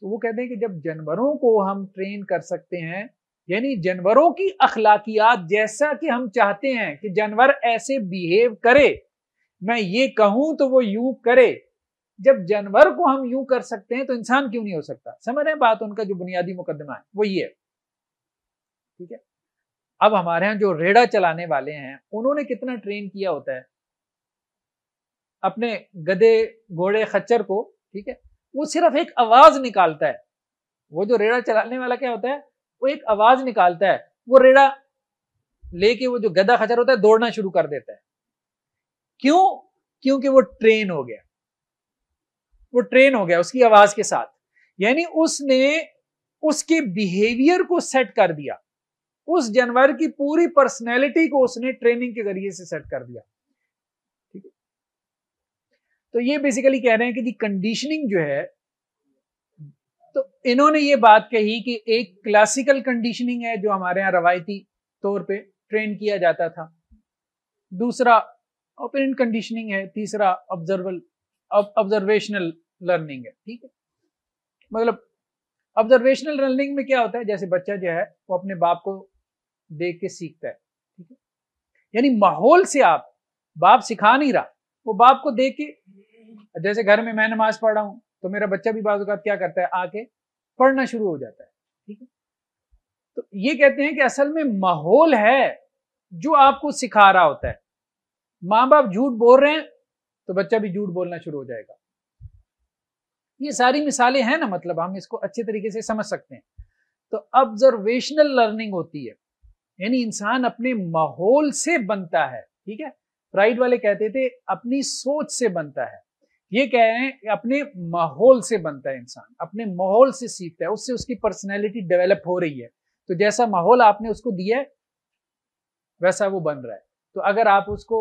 تو وہ کہتے ہیں کہ جب جانوروں کو ہم ٹرین کر سکتے ہیں، یعنی جانوروں کی اخلاقیات جیسا کہ ہم چاہتے ہیں کہ جانور ایسے بیہیو کرے، میں یہ کہوں تو وہ یوں کرے، جب جانور کو ہم یوں کر سکتے ہیں تو انسان کیوں نہیں ہو سکتا؟ سمجھ رہے ہیں بات؟ ان کا جو بنیادی مقدمہ ہے وہ یہ ہے. ٹھیک ہے، اب ہمارے ہاں جو ریڑا چلانے والے ہیں انہوں نے کتنا ٹرین کیا ہوتا ہے اپنے گدے، گھوڑے، خچر کو. ٹھیک ہے، وہ صرف ایک آواز نکالتا ہے. وہ جو ریڑا چلانے والا کیا ہوتا ہے؟ وہ ایک آواز نکالتا ہے، وہ ریڑا لے کے وہ جو گدا خچر ہوتا ہے دوڑنا شروع کر دیتا ہے. کیوں؟ کیونکہ وہ ٹرین ہو گیا، وہ ٹرین ہو گیا اس کی آواز کے ساتھ. یعنی اس نے اس کے بیہیویئر کو سیٹ کر دیا، اس جانور کی پوری پرسنالٹی کو اس نے ٹریننگ کے ذریعے سے سیٹ کر دیا. ٹھیک ہے، تو یہ بیسیکلی کہہ رہے ہیں کہ جی کنڈیشننگ جو ہے، تو انہوں نے یہ بات کہی کہ ایک کلاسیکل کنڈیشننگ ہے جو ہمارے یہاں روایتی طور پہ ٹرین کیا جاتا تھا، دوسرا اوپرنٹ کنڈیشننگ ہے، تیسرا آبزرویشنل لرننگ ہے. ٹھیک ہے، مطلب آبزرویشنل لرننگ میں کیا ہوتا ہے؟ جیسے بچہ جو ہے وہ اپنے باپ کو دیکھ کے سیکھتا ہے. ٹھیک ہے، یعنی ماحول سے باپ سکھا نہیں رہا، وہ باپ کو دیکھ کے، جیسے گھر میں نماز پڑھ رہا ہوں تو میرا بچہ بھی بعض اوقات کیا کرتا ہے؟ آ کے پڑھنا شروع ہو جاتا ہے. ٹھیک ہے، تو یہ کہتے ہیں کہ اصل میں ماحول ہے جو آپ کو سکھا رہا ہوتا ہے. ماں باپ جھوٹ بول رہے ہیں تو بچہ بھی جھوٹ بولنا شروع ہو جائے گا. یہ ساری مثالیں ہیں نا، مطلب ہم اس کو اچھے طریقے سے سمجھ سکتے ہیں. تو آبزرویشنل لرننگ ہوتی ہے، یعنی انسان اپنے ماحول سے بنتا ہے. ٹھیک ہے، فرائڈ والے کہتے تھے اپنی سوچ سے بنتا ہے. یہ کہہ رہے ہیں کہ اپنے ماحول سے بنتا ہے انسان، اپنے ماحول سے سیکھتا ہے، اس سے اس کی پرسنالٹی ڈیولپ ہو رہی ہے، تو جیسا ماحول آپ نے اس کو دیا ہے ویسا وہ بن رہا ہے. تو اگر آپ اس کو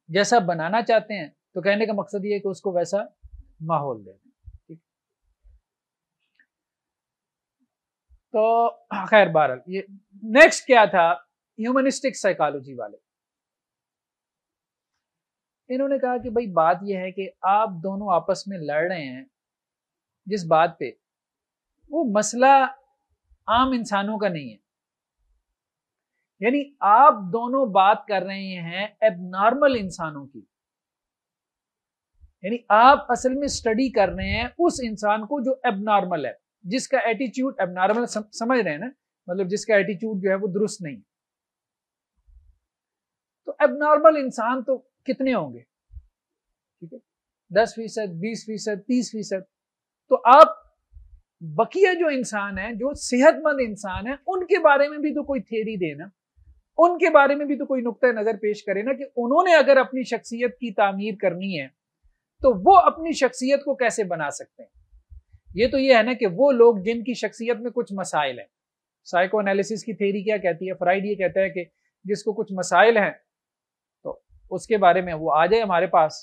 جیسا بنانا چاہتے ہیں تو کہنے کا مقصد یہ ہے کہ اس کو ویسا ماحول دیں. تو خیر بہرحال یہ نیکسٹ کیا تھا، ہیومنسٹک سائیکالوجی والے. انہوں نے کہا کہ بھائی بات یہ ہے کہ آپ دونوں آپس میں لڑ رہے ہیں جس بات پہ، وہ مسئلہ عام انسانوں کا نہیں ہے. یعنی آپ دونوں بات کر رہے ہیں ایب نارمل انسانوں کی، یعنی آپ اصل میں اسٹڈی کر رہے ہیں اس انسان کو جو ایب نارمل ہے، جس کا ایٹیچیوڈ ایب نارمل، سمجھ رہے ہیں نا، مطلب جس کا ایٹیچیوڈ جو ہے وہ درست نہیں. تو ایب نارمل انسان تو کتنے ہوں گے؟ ٹھیک ہے، 10%، 20%، 30%. تو آپ بقیہ جو انسان ہیں، جو صحت مند انسان ہیں، ان کے بارے میں بھی تو کوئی تھیوری دینا، ان کے بارے میں بھی تو کوئی نقطہ نظر پیش کرے نا، کہ انہوں نے اگر اپنی شخصیت کی تعمیر کرنی ہے تو وہ اپنی شخصیت کو کیسے بنا سکتے ہیں. یہ تو یہ ہے نا کہ وہ لوگ جن کی شخصیت میں کچھ مسائل ہیں، سائیکو انالیسس کی تھیوری کیا کہتی ہے، فرائیڈ یہ کہتا ہے کہ جس کو کچھ مسائل ہیں تو اس کے بارے میں وہ آ جائے ہمارے پاس.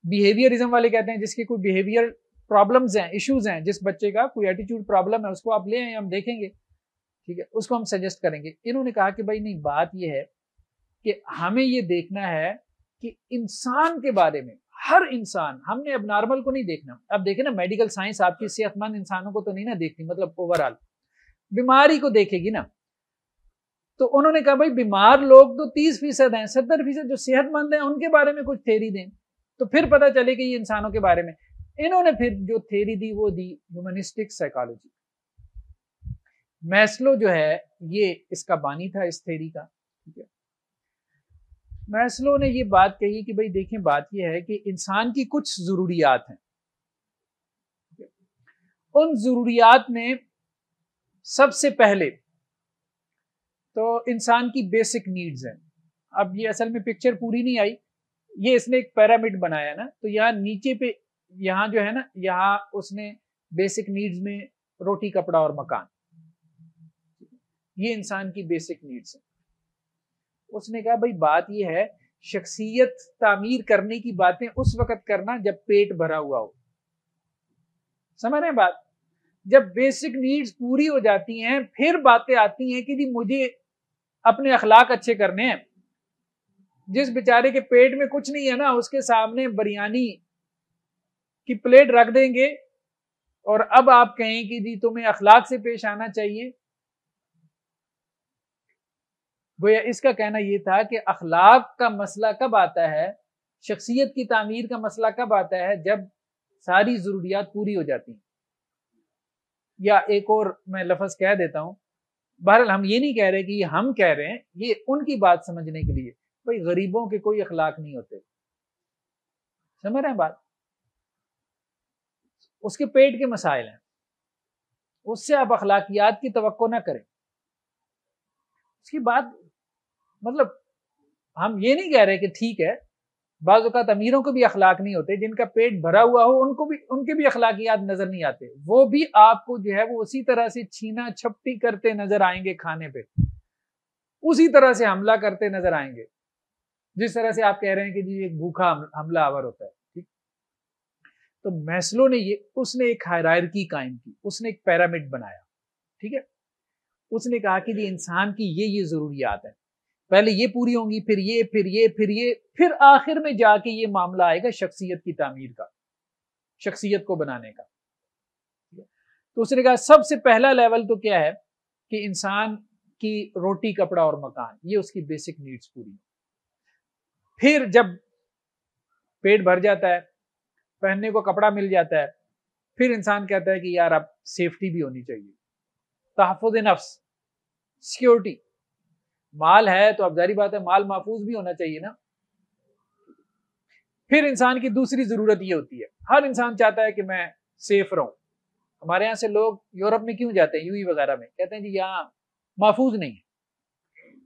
بیہیویئرزم والے کہتے ہیں جس کی کوئی بیہیویئر پرابلمز ہیں، ایشوز ہیں، جس بچے کا کوئی ایٹیٹیوڈ پرابلم ہے، اس کو آپ لے آئیں، ہم دیکھیں گے، ٹھیک ہے، اس کو ہم سجیسٹ کریں گے. انہوں نے کہا کہ بھائی نہیں، بات یہ ہے کہ ہمیں یہ دیکھنا ہے کہ انسان کے بارے میں، ہر انسان، ہم نے اب نارمل کو نہیں دیکھنا. اب دیکھیں نا، میڈیکل سائنس آپ کی صحت مند انسانوں کو تو نہیں نا دیکھتی، مطلب اوور آل بیماری کو دیکھے گی نا. تو انہوں نے کہا بھائی بیمار لوگ تو 30% ہیں، 70% جو صحت مند ہیں ان کے بارے میں کچھ تھیوری دیں تو پھر پتہ چلے کہ یہ انسانوں کے بارے میں. انہوں نے پھر جو تھیوری دی وہ دی ہیومنسٹک سائیکالوجی. میسلو جو ہے یہ اس کا بانی تھا، اس تھیوری کا. ٹھیک ہے، میسلو نے یہ بات کہی کہ بھائی دیکھیں، بات یہ ہے کہ انسان کی کچھ ضروریات ہیں، ان ضروریات میں سب سے پہلے تو انسان کی بیسک نیڈز ہیں. اب یہ اصل میں پکچر پوری نہیں آئی، یہ اس نے ایک پیرامڈ بنایا نا، تو یہاں نیچے پہ، یہاں جو ہے نا، یہاں اس نے بیسک نیڈز میں روٹی، کپڑا اور مکان، یہ انسان کی بیسک نیڈز ہیں. اس نے کہا بھائی بات یہ ہے، شخصیت تعمیر کرنے کی باتیں اس وقت کرنا جب پیٹ بھرا ہوا ہو. سمجھ رہے ہیں بات؟ جب بیسک نیڈز پوری ہو جاتی ہیں پھر باتیں آتی ہیں کہ جی مجھے اپنے اخلاق اچھے کرنے ہیں. جس بیچارے کے پیٹ میں کچھ نہیں ہے نا، اس کے سامنے بریانی کی پلیٹ رکھ دیں گے اور اب آپ کہیں کہ جی تمہیں اخلاق سے پیش آنا چاہیے. گویا اس کا کہنا یہ تھا کہ اخلاق کا مسئلہ کب آتا ہے، شخصیت کی تعمیر کا مسئلہ کب آتا ہے، جب ساری ضروریات پوری ہو جاتی ہیں. یا ایک اور میں لفظ کہہ دیتا ہوں، بہرحال ہم یہ نہیں کہہ رہے کہ یہ ہم کہہ رہے ہیں، یہ ان کی بات سمجھنے کے لیے. بھائی غریبوں کے کوئی اخلاق نہیں ہوتے، سمجھ رہے ہیں بات؟ اس کے پیٹ کے مسائل ہیں، اس سے آپ اخلاقیات کی توقع نہ کریں. اس کی بات مطلب ہم یہ نہیں کہہ رہے کہ ٹھیک ہے، بعض اوقات امیروں کو بھی اخلاق نہیں ہوتے، جن کا پیٹ بھرا ہوا ہو ان کے بھی اخلاقیات نظر نہیں آتے، وہ بھی آپ کو جو ہے وہ اسی طرح سے چھینا چھپٹی کرتے نظر آئیں گے، کھانے پہ اسی طرح سے حملہ کرتے نظر آئیں گے جس طرح سے آپ کہہ رہے ہیں کہ جی ایک بھوکا حملہ آور ہوتا ہے. ٹھیک، تو میسلو نے اس نے ایک ہائرارکی قائم کی، اس نے ایک پیرامڈ بنایا. ٹھیک ہے، اس نے کہا کہ جی انسان کی یہ ضروریات ہیں، پہلے یہ پوری ہوں گی، پھر یہ، پھر یہ، پھر یہ، پھر آخر میں جا کے یہ معاملہ آئے گا شخصیت کی تعمیر کا، شخصیت کو بنانے کا. تو اس نے کہا سب سے پہلا لیول تو کیا ہے کہ انسان کی روٹی، کپڑا اور مکان، یہ اس کی بیسک نیڈز پوری. پھر جب پیٹ بھر جاتا ہے، پہننے کو کپڑا مل جاتا ہے، پھر انسان کہتا ہے کہ یار اب سیفٹی بھی ہونی چاہیے، تحفظ نفس، سیکیورٹی. مال ہے تو اب ظاہری بات ہے مال محفوظ بھی ہونا چاہیے نا. پھر انسان کی دوسری ضرورت یہ ہوتی ہے، ہر انسان چاہتا ہے کہ میں سیف رہوں. ہمارے یہاں سے لوگ یورپ میں کیوں جاتے ہیں، یو ای وغیرہ میں، کہتے ہیں جی یہاں محفوظ نہیں ہے.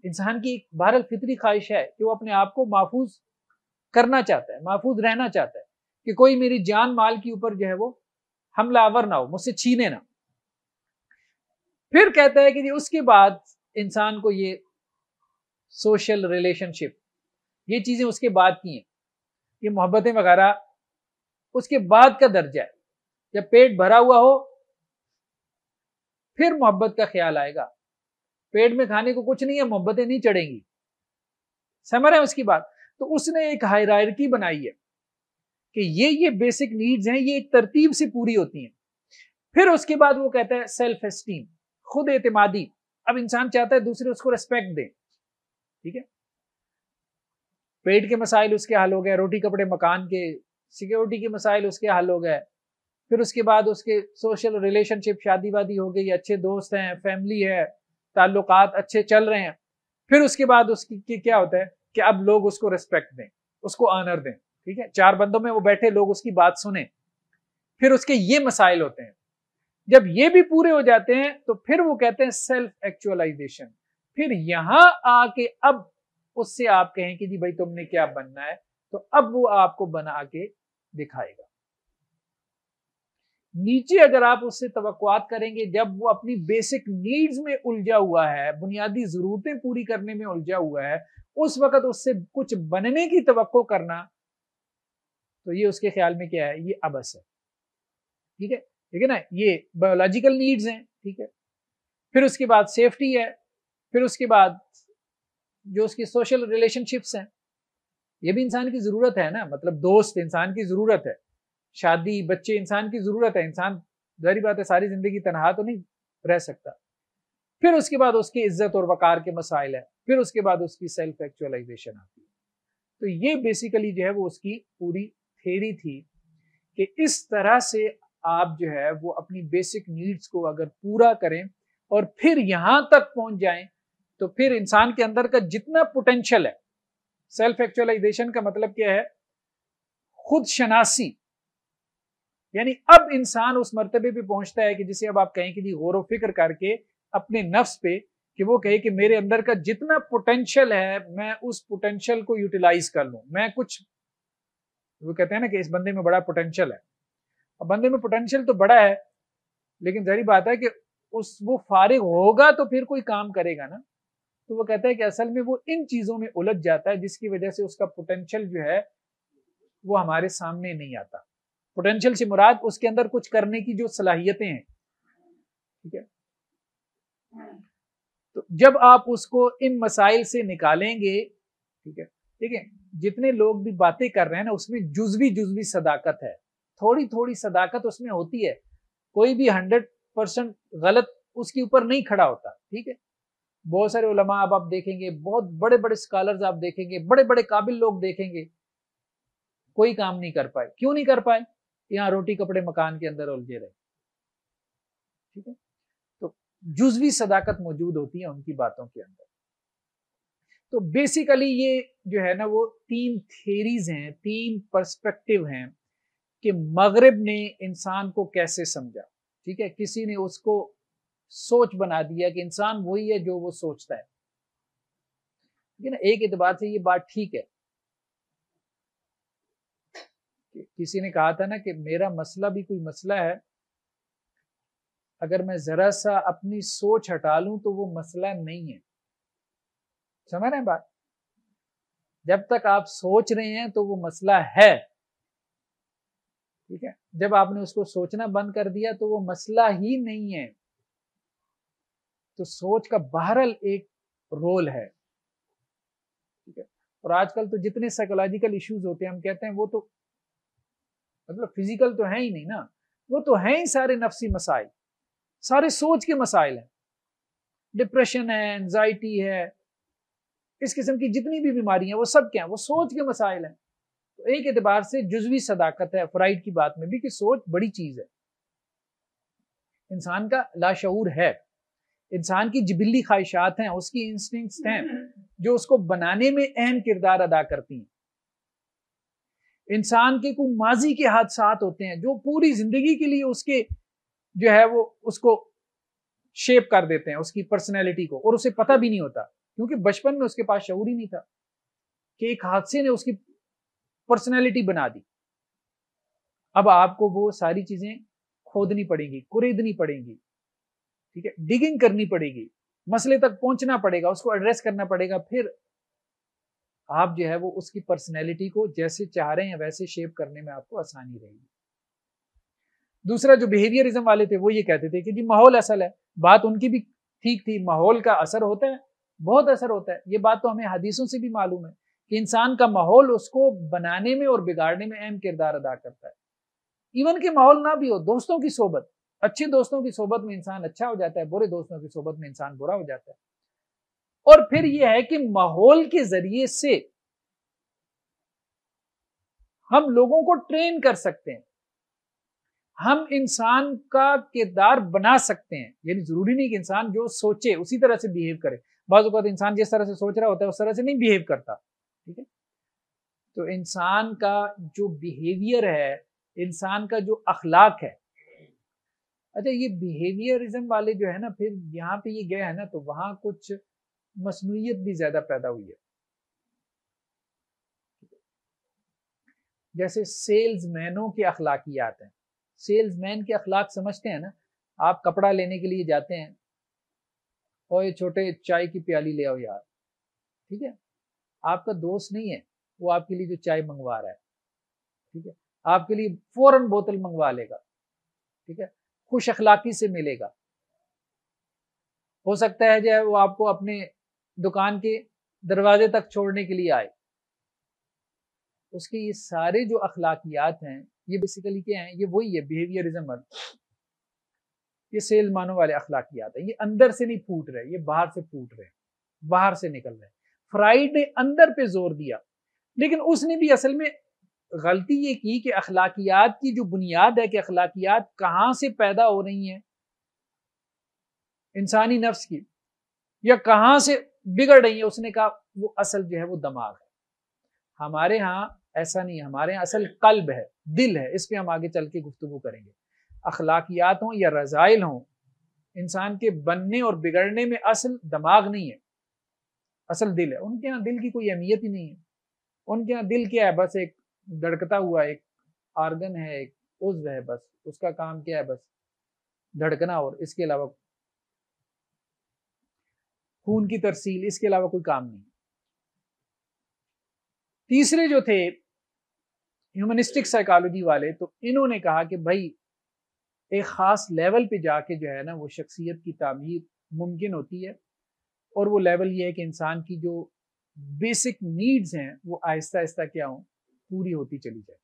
انسان کی ایک بہرحال فطری خواہش ہے کہ وہ اپنے آپ کو محفوظ کرنا چاہتا ہے، محفوظ رہنا چاہتا ہے کہ کوئی میری جان مال کے اوپر جو ہے وہ حملہ آور نہ ہو، مجھ سے چھینے نہ۔ پھر کہتا ہے کہ اس کے بعد انسان کو یہ سوشل ریلیشن شپ، یہ چیزیں اس کے بعد کی ہیں، یہ محبتیں وغیرہ اس کے بعد کا درجہ ہے۔ جب پیٹ بھرا ہوا ہو پھر محبت کا خیال آئے گا، پیٹ میں کھانے کو کچھ نہیں ہے، محبتیں نہیں چڑھیں گی، سمجھ رہے ہیں اس کی بات؟ تو اس نے ایک ہائرارکی بنائی ہے کہ یہ بیسک نیڈز ہیں، یہ ایک ترتیب سے پوری ہوتی ہیں۔ پھر اس کے بعد وہ کہتا ہے سیلف اسٹیم، خود اعتمادی۔ اب انسان چاہتا ہے دوسرے اس کو ریسپیکٹ دیں، ٹھیک ہے، پیٹ کے مسائل اس کے حل ہو گئے، روٹی کپڑے مکان کے سیکیورٹی کے مسائل اس کے حل ہو گئے، پھر اس کے بعد اس کے سوشل ریلیشن شپ، شادی وادی ہو گئی، اچھے دوست ہیں، فیملی ہے، تعلقات اچھے چل رہے ہیں۔ پھر اس کے بعد اس کی کیا ہوتا ہے کہ اب لوگ اس کو ریسپیکٹ دیں، اس کو آنر دیں، ٹھیک ہے، چار بندوں میں وہ بیٹھے، لوگ اس کی بات سنیں۔ پھر اس کے یہ مسائل ہوتے ہیں، جب یہ بھی پورے ہو جاتے ہیں تو پھر وہ کہتے ہیں سیلف ایکچولائزیشن۔ پھر یہاں آ کے اب اس سے آپ کہیں کہ جی بھائی تم نے کیا بننا ہے، تو اب وہ آپ کو بنا کے دکھائے گا۔ نیچے اگر آپ اس سے توقعات کریں گے، جب وہ اپنی بیسک نیڈز میں الجھا ہوا ہے، بنیادی ضرورتیں پوری کرنے میں الجھا ہوا ہے، اس وقت اس سے کچھ بننے کی توقع کرنا، تو یہ اس کے خیال میں کیا ہے، یہ عبث ہے، ٹھیک ہے، ٹھیک ہے نا، یہ بایولوجیکل نیڈز ہیں، ٹھیک ہے۔ پھر اس کے بعد سیفٹی ہے، پھر اس کے بعد جو اس کی سوشل ریلیشن شپس ہیں، یہ بھی انسان کی ضرورت ہے نا، مطلب دوست انسان کی ضرورت ہے، شادی بچے انسان کی ضرورت ہے، انسان ظاہری بات ہے ساری زندگی تنہا تو نہیں رہ سکتا۔ پھر اس کے بعد اس کی عزت اور وقار کے مسائل ہے، پھر اس کے بعد اس کی سیلف ایکچولائزیشن آتی ہے۔ تو یہ بیسیکلی جو ہے وہ اس کی پوری تھیوری تھی کہ اس طرح سے آپ جو ہے وہ اپنی بیسک نیڈز کو اگر پورا کریں اور پھر یہاں تک پہنچ جائیں تو پھر انسان کے اندر کا جتنا پوٹینشل ہے، سیلف ایکچولائزیشن کا مطلب کیا ہے، خود شناسی، یعنی اب انسان اس مرتبے پہ پہنچتا ہے کہ جسے اب آپ کہیں کہ جی غور و فکر کر کے اپنے نفس پہ، کہ وہ کہے کہ میرے اندر کا جتنا پوٹینشل ہے میں اس پوٹینشل کو یوٹیلائز کر لوں، میں کچھ، وہ کہتے ہیں نا کہ اس بندے میں بڑا پوٹینشل ہے، اب بندے میں پوٹینشل تو بڑا ہے لیکن ظاہری بات ہے کہ وہ فارغ ہوگا تو پھر کوئی کام کرے گا نا، تو وہ کہتا ہے کہ اصل میں وہ ان چیزوں میں الجھ جاتا ہے جس کی وجہ سے اس کا پوٹینشل جو ہے وہ ہمارے سامنے نہیں آتا۔ پوٹینشل سے مراد اس کے اندر کچھ کرنے کی جو صلاحیتیں ہیں، ٹھیک ہے، تو جب آپ اس کو ان مسائل سے نکالیں گے، ٹھیک ہے، ٹھیک ہے، جتنے لوگ بھی باتیں کر رہے ہیں نا اس میں جزوی صداقت ہے، تھوڑی تھوڑی صداقت اس میں ہوتی ہے، کوئی بھی 100% غلط اس کے اوپر نہیں کھڑا ہوتا، ٹھیک ہے۔ بہت سارے علماء اب آپ دیکھیں گے، بہت بڑے بڑے اسکالرز آپ دیکھیں گے، بڑے بڑے قابل لوگ دیکھیں گے، کوئی کام نہیں کر پائے۔ کیوں نہیں کر پائے؟ یہاں روٹی کپڑے مکان کے اندر الجھے رہے، ٹھیک ہے۔ تو جزوی صداقت موجود ہوتی ہے ان کی باتوں کے اندر۔ تو بیسیکلی یہ جو ہے نا وہ 3 تھیریز ہیں، 3 پرسپیکٹیو ہیں کہ مغرب نے انسان کو کیسے سمجھا، ٹھیک ہے، کسی نے اس کو سوچ بنا دیا کہ انسان وہی ہے جو وہ سوچتا ہے، ٹھیک ہے نا۔ ایک اعتبار سے یہ بات ٹھیک ہے، کسی نے کہا تھا نا کہ میرا مسئلہ بھی کوئی مسئلہ ہے، اگر میں ذرا سا اپنی سوچ ہٹا لوں تو وہ مسئلہ نہیں ہے، سمجھ رہے ہیں بات؟ جب تک آپ سوچ رہے ہیں تو وہ مسئلہ ہے، ٹھیک ہے، جب آپ نے اس کو سوچنا بند کر دیا تو وہ مسئلہ ہی نہیں ہے۔ تو سوچ کا بہرحال ایک رول ہے، ٹھیک ہے۔ اور آج کل تو جتنے سائیکولوجیکل ایشوز ہوتے ہیں ہم کہتے ہیں وہ تو مطلب فزیکل تو ہے ہی نہیں نا، وہ تو ہیں ہی سارے نفسی مسائل، سارے سوچ کے مسائل ہیں، ڈپریشن ہے، انزائٹی ہے، اس قسم کی جتنی بھی بیماریاں وہ سب کیا ہیں، وہ سوچ کے مسائل ہیں۔ تو ایک اعتبار سے جزوی صداقت ہے فرائڈ کی بات میں بھی کہ سوچ بڑی چیز ہے، انسان کا لاشعور ہے، انسان کی جبلی خواہشات ہیں، اس کی انسٹنکٹس ہیں جو اس کو بنانے میں اہم کردار ادا کرتی ہیں۔ انسان کے کوئی ماضی کے حادثات ہوتے ہیں جو پوری زندگی کے لیے اس کے جو ہے وہ اس کو شیپ کر دیتے ہیں، اس کی پرسنالٹی کو، اور اسے پتہ بھی نہیں ہوتا کیونکہ بچپن میں اس کے پاس شعور ہی نہیں تھا کہ ایک حادثے نے اس کی پرسنالٹی بنا دی. اب آپ کو وہ ساری چیزیں کھودنی پڑیں گی, کریدنی پڑیں گی, ٹھیک ہے, ڈگنگ کرنی پڑے گی, مسئلے تک پہنچنا پڑے گا, اس کو ایڈریس کرنا پڑے گا, پھر آپ جو ہے وہ اس کی پرسنالٹی کو جیسے چاہ رہے ہیں ویسے شیپ کرنے میں آپ کو آسانی رہے گی. دوسرا جو بیہیویئرزم والے تھے وہ یہ کہتے تھے کہ جی ماحول اصل ہے. بات ان کی بھی ٹھیک تھی, ماحول کا اثر ہوتا ہے, بہت اثر ہوتا ہے. یہ بات تو ہمیں حدیثوں سے بھی معلوم ہے کہ انسان کا ماحول اس کو بنانے میں اور بگاڑنے میں اہم کردار ادا کرتا ہے. ایون کہ ماحول نہ بھی ہو, دوستوں کی صحبت, اچھے دوستوں کی صحبت میں انسان اچھا ہو جاتا ہے, برے دوستوں کی صحبت میں انسان برا ہو جاتا ہے. اور پھر یہ ہے کہ ماحول کے ذریعے سے ہم لوگوں کو ٹرین کر سکتے ہیں, ہم انسان کا کردار بنا سکتے ہیں. یعنی ضروری نہیں کہ انسان جو سوچے اسی طرح سے بیہیو کرے. بعض اوقات انسان جس طرح سے سوچ رہا ہوتا ہے اس طرح سے نہیں بیہیو کرتا, ٹھیک ہے. تو انسان کا جو بیہیویئر ہے, انسان کا جو اخلاق ہے, اچھا یہ بیہیویئرزم والے جو ہے نا, پھر یہاں پہ یہ گئے ہیں نا, تو وہاں کچھ مصنوعیت بھی زیادہ پیدا ہوئی ہے. جیسے سیلز مینوں کے اخلاقیات ہیں. سیلز مین کے اخلاق سمجھتے ہیں نا, آپ کپڑا لینے کے لیے جاتے ہیں, اور یہ چھوٹے چائے کی پیالی لے آؤ یار, ٹھیک ہے. آپ کا دوست نہیں ہے وہ آپ کے لیے جو چائے منگوا رہا ہے, ٹھیک ہے, آپ کے لیے فوراً بوتل منگوا لے گا, ٹھیک ہے, خوش اخلاقی سے ملے گا. ہو سکتا ہے جو وہ آپ کو اپنے دکان کے دروازے تک چھوڑنے کے لیے آئے. اس کے یہ سارے جو اخلاقیات ہیں یہ بیسیکلی کیا ہیں, یہ وہی ہے بیہیویئرزم. یہ سیل مانوں والے اخلاقیات ہیں. یہ اندر سے نہیں پھوٹ رہے, یہ باہر سے پھوٹ رہے, باہر سے نکل رہے. فرائیڈ نے اندر پہ زور دیا, لیکن اس نے بھی اصل میں غلطی یہ کی کہ اخلاقیات کی جو بنیاد ہے کہ اخلاقیات کہاں سے پیدا ہو رہی ہیں انسانی نفس کی, یا کہاں سے بگڑ رہی ہیں, اس نے کہا وہ اصل جو ہے وہ دماغ ہے. ہمارے ہاں ایسا نہیں ہے, ہمارے ہاں اصل قلب ہے, دل ہے. اس پہ ہم آگے چل کے گفتگو کریں گے. اخلاقیات ہوں یا رذائل ہوں, انسان کے بننے اور بگڑنے میں اصل دماغ نہیں ہے, اصل دل ہے. ان کے ہاں دل کی کوئی اہمیت ہی نہیں ہے. ان کے ہاں دل کیا ہے, بس ایک دھڑکتا ہوا ایک آرگن ہے, ایک عضو ہے, بس اس کا کام کیا ہے, بس دھڑکنا, اور اس کے علاوہ خون کی ترسیل, اس کے علاوہ کوئی کام نہیں. تیسرے جو تھے ہیومنسٹک سائیکالوجی والے, تو انہوں نے کہا کہ بھائی ایک خاص لیول پہ جا کے جو ہے نا وہ شخصیت کی تعمیر ممکن ہوتی ہے, اور وہ لیول یہ ہے کہ انسان کی جو بیسک نیڈز ہیں وہ آہستہ آہستہ کیا ہوں, پوری ہوتی چلی جائے.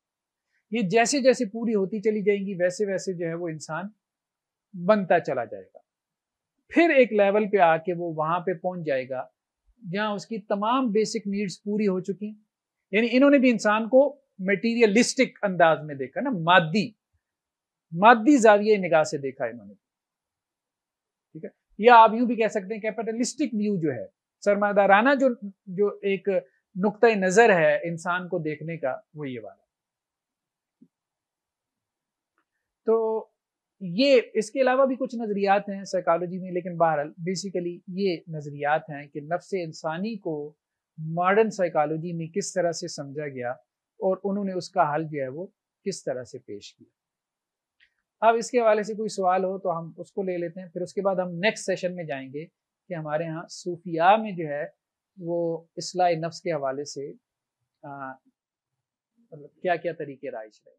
یہ جیسے جیسے پوری ہوتی چلی جائیں گی ویسے ویسے جو ہے وہ انسان بنتا چلا جائے گا. پھر ایک لیول پہ آ کے وہ وہاں پہ پہنچ جائے گا جہاں اس کی تمام بیسک نیڈز پوری ہو چکی. یعنی انہوں نے بھی انسان کو میٹیریلسٹک انداز میں دیکھا نا, مادی زاویہ نگاہ سے دیکھا انہوں نے, ٹھیک ہے. یا آپ یوں بھی کہہ سکتے ہیں کیپٹلسٹک ویو جو ہے, سرمایہ دارانہ جو ایک نقطۂ نظر ہے انسان کو دیکھنے کا, وہ یہ والا. تو یہ اس کے علاوہ بھی کچھ نظریات ہیں سائیکالوجی میں, لیکن بہرحال بیسیکلی یہ نظریات ہیں کہ نفس انسانی کو ماڈرن سائیکالوجی میں کس طرح سے سمجھا گیا, اور انہوں نے اس کا حل جو ہے وہ کس طرح سے پیش کیا. اب اس کے حوالے سے کوئی سوال ہو تو ہم اس کو لے لیتے ہیں, پھر اس کے بعد ہم نیکسٹ سیشن میں جائیں گے کہ ہمارے ہاں صوفیاء میں جو ہے وہ اصلاح نفس کے حوالے سے مطلب کیا کیا طریقے رائج رہے.